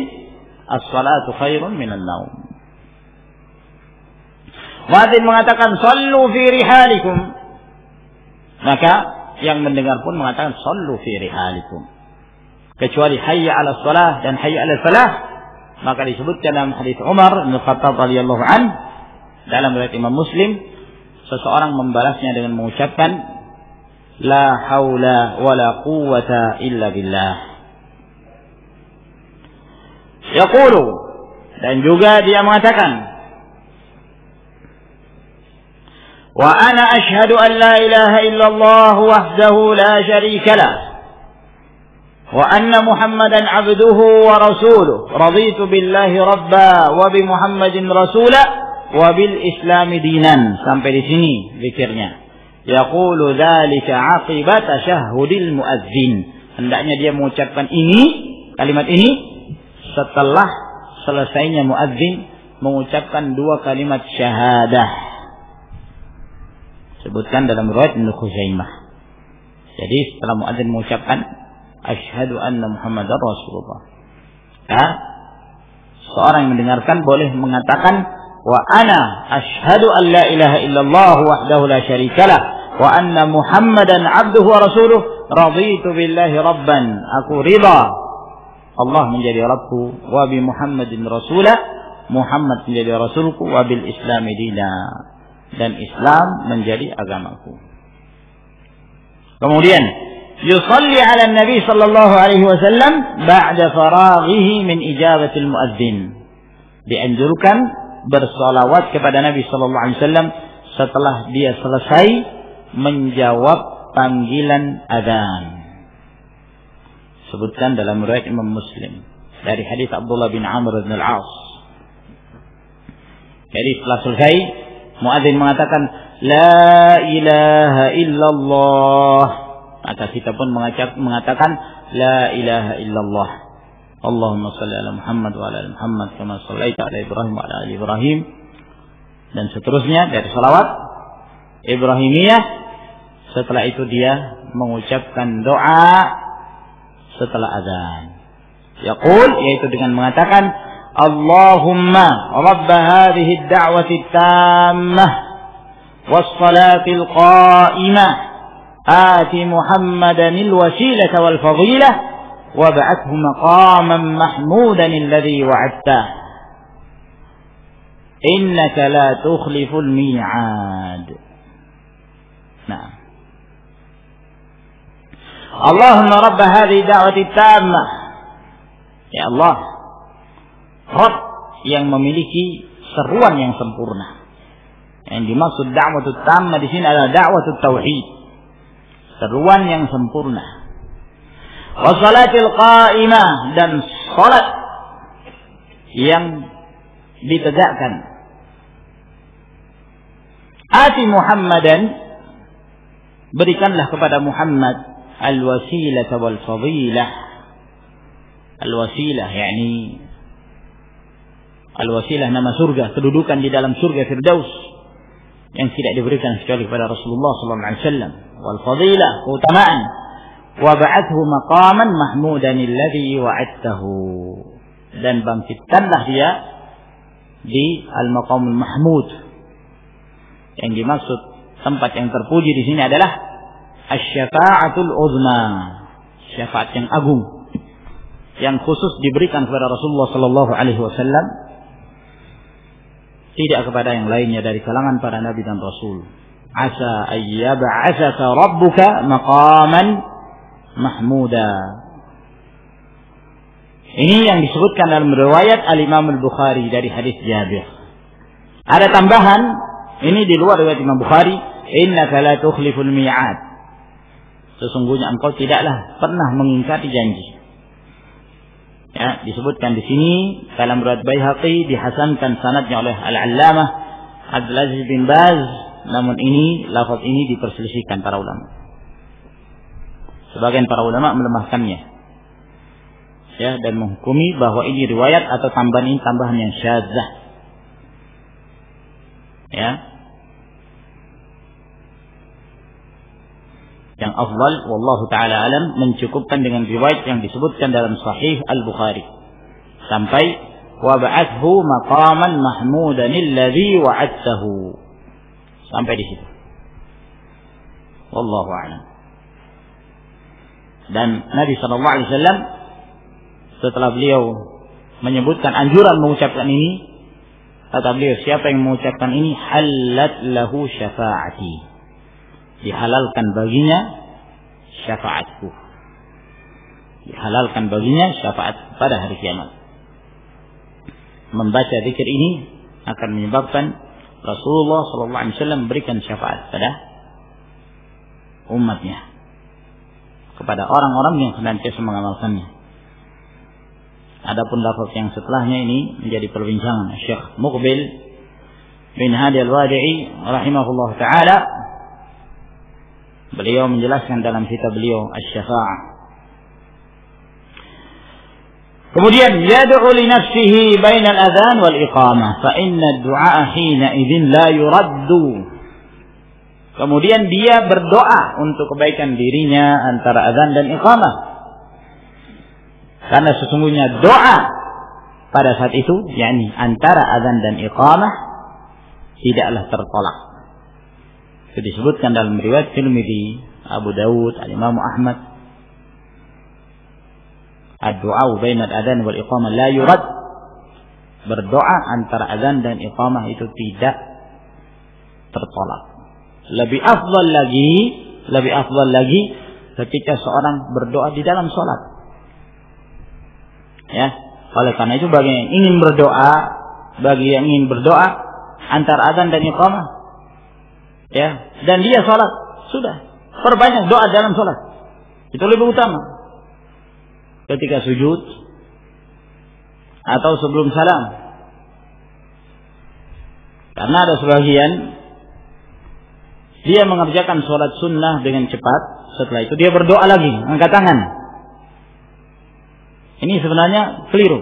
as-salatu khairun minan naum. Muadzin mengatakan sallu fi rihalikum. Maka yang mendengar pun mengatakan sallu fi rihalikum. Kecuali hayya 'ala shalah dan hayya 'ala falah, maka disebutkan dalam hadis Umar bin Khattab radhiyallahu an dalam riwayat Imam Muslim, seseorang membalasnya dengan mengucapkan la haula wala quwwata illa billah. Yaqulu, dan juga dia mengatakan, wa ana ashhadu an la ilaha illallah wahdahu la syarika lah wa anna Muhammadan abduhu wa rasuluh raditu billahi rabba wa bi Muhammadin rasula wa bil islami dinan. Sampai di sini zikirnya. Yaqulu dzalika 'aqiba tasyahhudil muadzin. Hendaknya dia mengucapkan ini, kalimat ini setelah selesainya muadzin mengucapkan dua kalimat syahadah. Sebutkan dalam riwayat Ibnu Khuzaimah. Jadi setelah muadzin mengucapkan asyhadu anna Muhammadar Rasulullah, seorang yang mendengarkan boleh mengatakan wa ana asyhadu an la ilaha illallah wahdahu la syarikalah wa anna Muhammadan abduhu wa rasuluh raditu billahi rabban. Aku ridha Allah menjadi Rabbku, wa bi Muhammadin rasulah, Muhammad menjadi rasulku, wa bil islami dina, dan Islam menjadi agamaku. Kemudian yusalli ala Nabi sallallahu alaihi wasallam ba'da faraghihi min ijabatil muadzin. Dianjurkan bersolawat kepada Nabi sallallahu alaihi wasallam setelah dia selesai menjawab panggilan adzan. Sebutkan dalam riwayat Imam Muslim dari hadis Abdullah bin Amr bin Al-As. Jadi setelah selesai muadzin mengatakan la ilaha illallah, maka kita pun mengatakan la ilaha illallah. Allahumma salli ala Muhammad wa ala ali Muhammad kama shallaita ala Ibrahim wa ala ali Ibrahim, dan seterusnya dari salawat Ibrahimiyah. Setelah itu dia mengucapkan doa setelah azan. Yaqul, yaitu dengan mengatakan Allahumma rabba hadhihi ad-da'wati at-tammah was-salati al-qa'imah ati Muhammadan al-wasilata wal-fadilah وَبَعَثْهُ مَقَامًا مَحْمُودًا الَّذِي وَعَدتَّهُ إِنَّكَ لَا تُخْلِفُ الْمِيعَادَ. Nah, Allahumma rabb hadhihi da'wati tammah. Ya Allah, Rabb yang memiliki seruan yang sempurna. Yang dimaksud da'watut tammah di sini adalah da'watut tauhid, seruan yang sempurna. Wassalatil qa'imah, dan salat yang ditegakkan. Ati Muhammadan, berikanlah kepada Muhammad al-wasilah wal fadilah. Al-wasilah yakni al-wasilah nama surga, kedudukan di dalam surga Firdaus yang tidak diberikan kecuali kepada Rasulullah sallallahu alaihi wasallam. Wal fadilah, keutamaan. Wa ba'athu maqaman mahmudan alladhi wa'adtahu, dan bangkitkanlah dia di al-maqamul mahmud. Yang dimaksud tempat yang terpuji di sini adalah asy-syafa'atul uzma, syafaat yang agung yang khusus diberikan kepada Rasulullah sallallahu alaihi wasallam, tidak kepada yang lainnya dari kalangan para nabi dan rasul. Asa ayyab'atsaka rabbuka maqaman mahmuda. Ini yang disebutkan dalam riwayat Al-Imam Al-Bukhari dari hadis Jabir. Ada tambahan, ini di luar riwayat Imam Bukhari, innaka la tukhliful mi'ad. Sesungguhnya engkau tidaklah pernah mengingkari janji. Ya, disebutkan di sini dalam riwayat Baihaqi, dihasankan sanadnya oleh Al-Allamah Abdul Aziz bin Baz, namun ini lafaz ini diperselisihkan para ulama. Sebagian para ulama melemahkannya, ya, dan menghukumi bahwa ini riwayat atau tambahan ini tambahan yang syadzah. Ya. Yang afdal wallahu taala alam mencukupkan dengan riwayat yang disebutkan dalam Sahih Al-Bukhari sampai wa ba'athu maqaman mahmudan alladhi wa'adtahu, sampai di situ. Wallahu a'lam. Dan Nabi sallallahu alaihi wasallam setelah beliau menyebutkan anjuran mengucapkan ini, kata beliau, siapa yang mengucapkan ini halat lahu syafaati, dihalalkan baginya syafaatku, dihalalkan baginya syafaat pada hari kiamat. Membaca zikir ini akan menyebabkan Rasulullah SAW memberikan syafaat pada umatnya, kepada orang-orang yang senantiasa mengamalkannya. Adapun lafaz yang setelahnya ini menjadi perbincangan Syekh Muqbil bin Hadi Al-Wadi'i rahimahullah ta'ala. Beliau menjelaskan dalam kitab beliau Asy-Syafa'ah. Kemudian yad'u li nafsihi bainal adzan wal iqamah fa inna ad-du'a hina idzin la yuraddu. Kemudian dia berdoa untuk kebaikan dirinya antara azan dan iqamah. Karena sesungguhnya doa pada saat itu, yakni antara azan dan iqamah, tidaklah tertolak. Itu disebutkan dalam riwayat Tirmidzi, Abu Dawud, Al-Imam Ahmad. Ad-du'a bainal adzan wal iqamah la yurad. Berdoa antara azan dan iqamah itu tidak tertolak. Lebih afdal lagi ketika seorang berdoa di dalam salat. Ya, oleh karena itu bagi yang ingin berdoa antara azan dan iqamah, ya, dan dia salat, sudah perbanyak doa dalam salat. Itu lebih utama. Ketika sujud atau sebelum salam. Karena ada sebagian dia mengerjakan sholat sunnah dengan cepat, setelah itu dia berdoa lagi, angkat tangan. Ini sebenarnya keliru.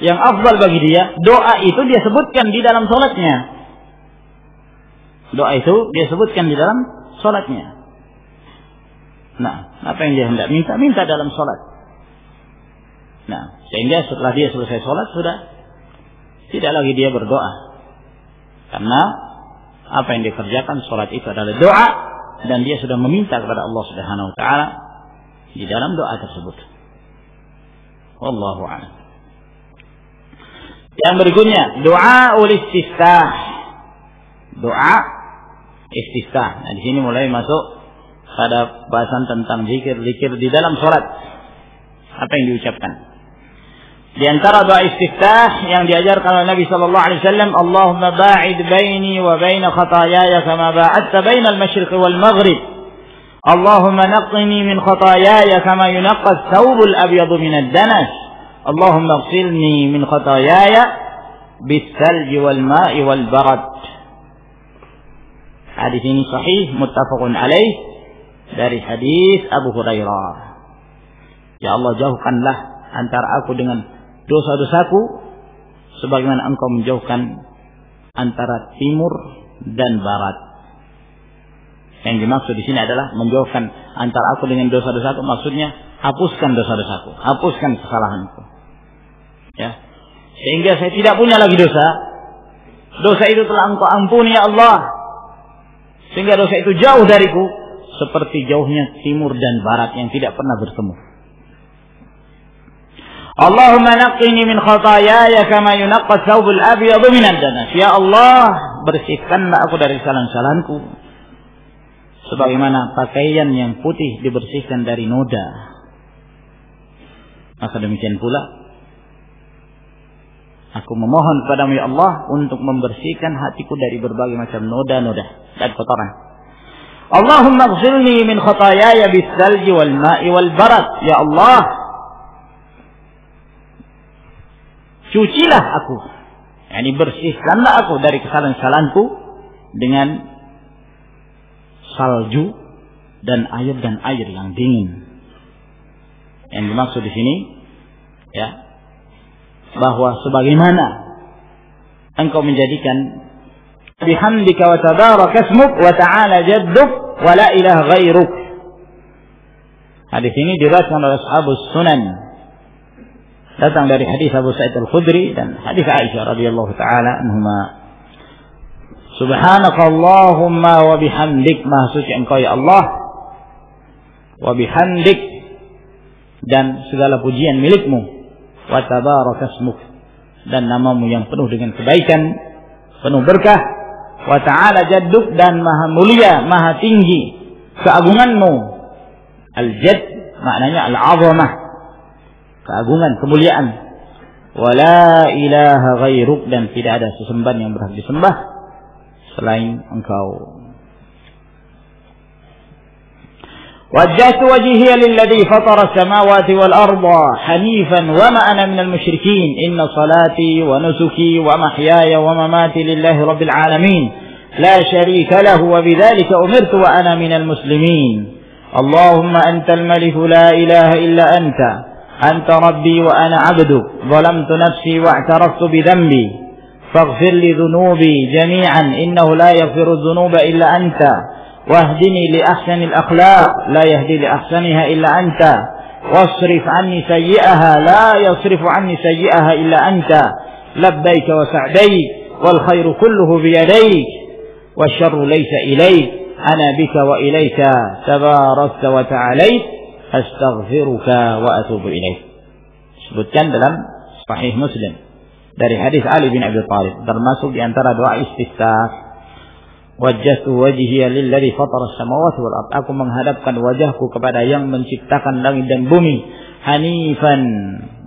Yang afdal bagi dia, doa itu dia sebutkan di dalam sholatnya. Doa itu dia sebutkan di dalam sholatnya. Nah, apa yang dia hendak minta dalam sholat. Nah, sehingga setelah dia selesai sholat sudah tidak lagi dia berdoa. Karena apa yang dikerjakan sholat itu adalah doa, dan dia sudah meminta kepada Allah Subhanahu wa taala di dalam doa tersebut. Wallahu a'lam. Yang berikutnya, doa istiftah. Doa istiftah. Nah, di sini mulai masuk pada bahasan tentang zikir di dalam sholat. Apa yang diucapkan? Di antara doa istiftah yang diajarkan oleh Nabi sallallahu alaihi wasallam, Allahumma ba'id baini wa baina khataayaya kama ba'adta bainal masyriqi wal maghrib. Allahumma naqqini min khataayaya kama yunqqa ath-thawbul abyadu min ad-danas. Allahumma ighsilni min khataayaya bis-salji wal ma'i wal barad. Hadis ini sahih muttafaqun alaih dari hadis Abu Hurairah. Ya Allah, jauhkanlah antara aku dengan dosa-dosaku sebagaimana Engkau menjauhkan antara timur dan barat. Yang dimaksud di sini adalah menjauhkan antara aku dengan dosa-dosaku, maksudnya hapuskan dosa-dosaku, hapuskan kesalahanku. Ya. Sehingga saya tidak punya lagi dosa. Dosa itu telah Engkau ampuni ya Allah. Sehingga dosa itu jauh dariku seperti jauhnya timur dan barat yang tidak pernah bertemu. Allahumma naqqini min khataayaya kama yunqqa ath-thawbul abyadu min ad-danas. Ya Allah, bersihkanlah aku dari kesalahan-kesalahanku sebagaimana pakaian yang putih dibersihkan dari noda. Maka demikian pula aku memohon kepadamu ya Allah untuk membersihkan hatiku dari berbagai macam noda-noda dan kotoran. Allahumma ighsilni min khataayaya bis-salji wal ma'i wal barad. Ya Allah, cucilah aku, yakni bersihkanlah aku dari kesalahan-kesalahanku dengan salju dan air yang dingin. Yang dimaksud di sini, ya, bahwa sebagaimana Engkau menjadikan bihamdika wa tabaraka ismuk wa ta'ala jadduk wa la ilaha ghairuk. Hadis ini diriwayatkan oleh Ashabus Sunan. Datang dari hadis Abu Sa'id Al-Khudri dan hadis Aisyah radhiyallahu taala anhuma. Subhanakallahumma wa bihamdik, maha suci Engkau ya Allah, wa bihamdik, dan segala pujian milikmu, wa tabarakasmuk, dan namamu yang penuh dengan kebaikan, penuh berkah, wa ta'ala jadduk, dan maha mulia, maha tinggi keagunganmu. Al-jadd maknanya al-'azamah, keagungan, kemuliaan. Wa la ilaha ghairuk, dan tidak ada sesembahan yang berhak disembah selain Engkau. Wajjahtu wajhiya lilladzi fatara as-samawati wal arda hanifan wa ma ana minal musyrikin. Inna salati wa nusuki wa mahyaya wa mamati lillahi rabbil alamin la syarika lahu wa bidzalika umirtu wa ana minal muslimin. Allahumma antal malik la ilaha illa anta rabbi wa ana 'abduk zalamtu nafsi wa i'taraftu bi dhanbi faghfir li dhunubi jami'an innahu la yaghfiru dhunuba illa anta واهدني لأحسن الأخلاق لا يهدي لأحسنها إلا أنت واصرف عني سيئها لا يصرف عني سيئها إلا أنت لبيك وسعديك والخير كله بيديك والشر ليس إليك أنا بك وإليك تباركت وتعاليت أستغفرك وأتوب إليك. Sebutkan dalam Sahih Muslim dari hadis Ali bin Abi Thalib, termasuk di antara doa istiftah. Wajjahtu wajhiya lilladzi fatara as-samawati wal ardh. Aku menghadapkan wajahku kepada yang menciptakan langit dan bumi, hanifan,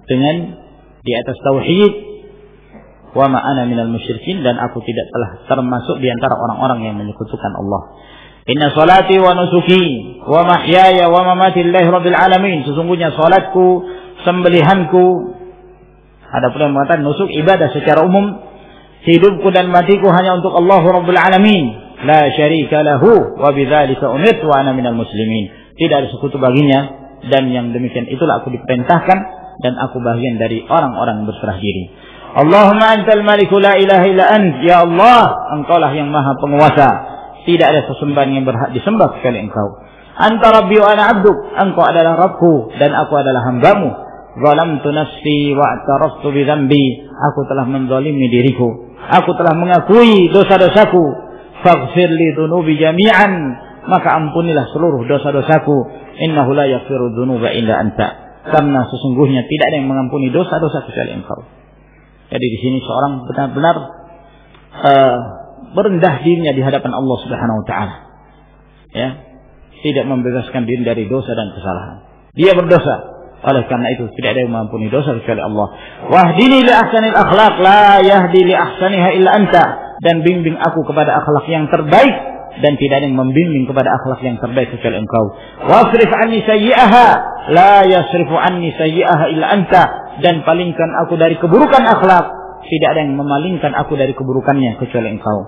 dengan di atas tauhid, wa ma ana minal musyrikin, dan aku tidak telah termasuk di antara orang-orang yang menyekutukan Allah. Inna salati wa nusuki wa mahyaya wa mamati lillahi rabbil alamin. Sesungguhnya salatku, sembelihanku, ada pula yang mengatakan nusuk ibadah secara umum, hidupku dan matiku hanya untuk Allah Rabbul Alamin. La syarika lahu wa bidzalika umirtu wa ana minal muslimin. Tidak ada sekutu baginya, dan yang demikian itulah aku diperintahkan, dan aku bagian dari orang-orang yang berserah diri. Allahumma antal maliku la ilaha illa ant. Ya Allah, Engkaulah yang maha penguasa, tidak ada sesembahan yang berhak disembah kecuali Engkau. Anta rabbi wa ana 'abduk. Engkau adalah Rabbku dan aku adalah hambamu. Zalamtu nafsi wa i'taraftu bi dhanbi. Aku telah menzalimi diriku, aku telah mengakui dosa-dosaku. Faghfir li dhunubi jami'an, maka ampunilah seluruh dosa-dosaku. Innahu la yaghfiru dzunuba illa anta. Karena sesungguhnya tidak ada yang mengampuni dosa-dosa kecuali Engkau. Jadi di sini seorang benar-benar merendah dirinya di hadapan Allah Subhanahu wa taala. Ya, tidak membebaskan diri dari dosa dan kesalahan. Dia berdosa. Oleh karena itu tidak ada yang mengampuni dosa kecuali Allah. Wahdini li ahsanil akhlaq la yahdi li ahsaniha illa anta. Dan bimbing aku kepada akhlak yang terbaik, dan tidak ada yang membimbing kepada akhlak yang terbaik kecuali Engkau. Wasrif anni sayyi'aha la yasrifu anni sayyi'aha illa anta. Dan palingkan aku dari keburukan akhlak, tidak ada yang memalingkan aku dari keburukannya kecuali Engkau.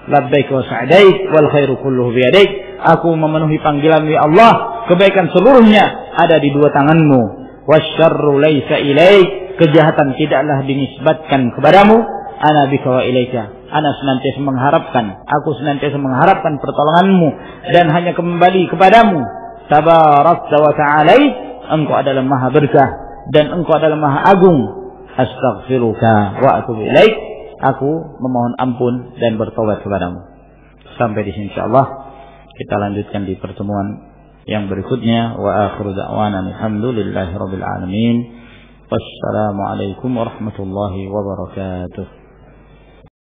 Labbaik wa sa'daik wal khairu kulluhu biyadaik. Aku memenuhi panggilan-Mu ya Allah, kebaikan seluruhnya ada di dua tangan-Mu. Wasyarru laisa ilaik. Kejahatan tidaklah dinisbatkan kepadamu. Ana bika wa ilaika. Ana senantiasa mengharapkan, aku senantiasa mengharapkan pertolongan-Mu dan hanya kembali kepadamu. Tabarakta wa ta'alait. Engkau adalah maha berkah dan Engkau adalah maha agung. Astaghfiruka wa atubu ilaik. Aku memohon ampun dan bertobat kepadamu. Sampai di sini insyaallah. Kita lanjutkan di pertemuan yang berikutnya. Wa akhiru da'wana alhamdulillahi rabbil alamin. Wassalamualaikum warahmatullahi wabarakatuh.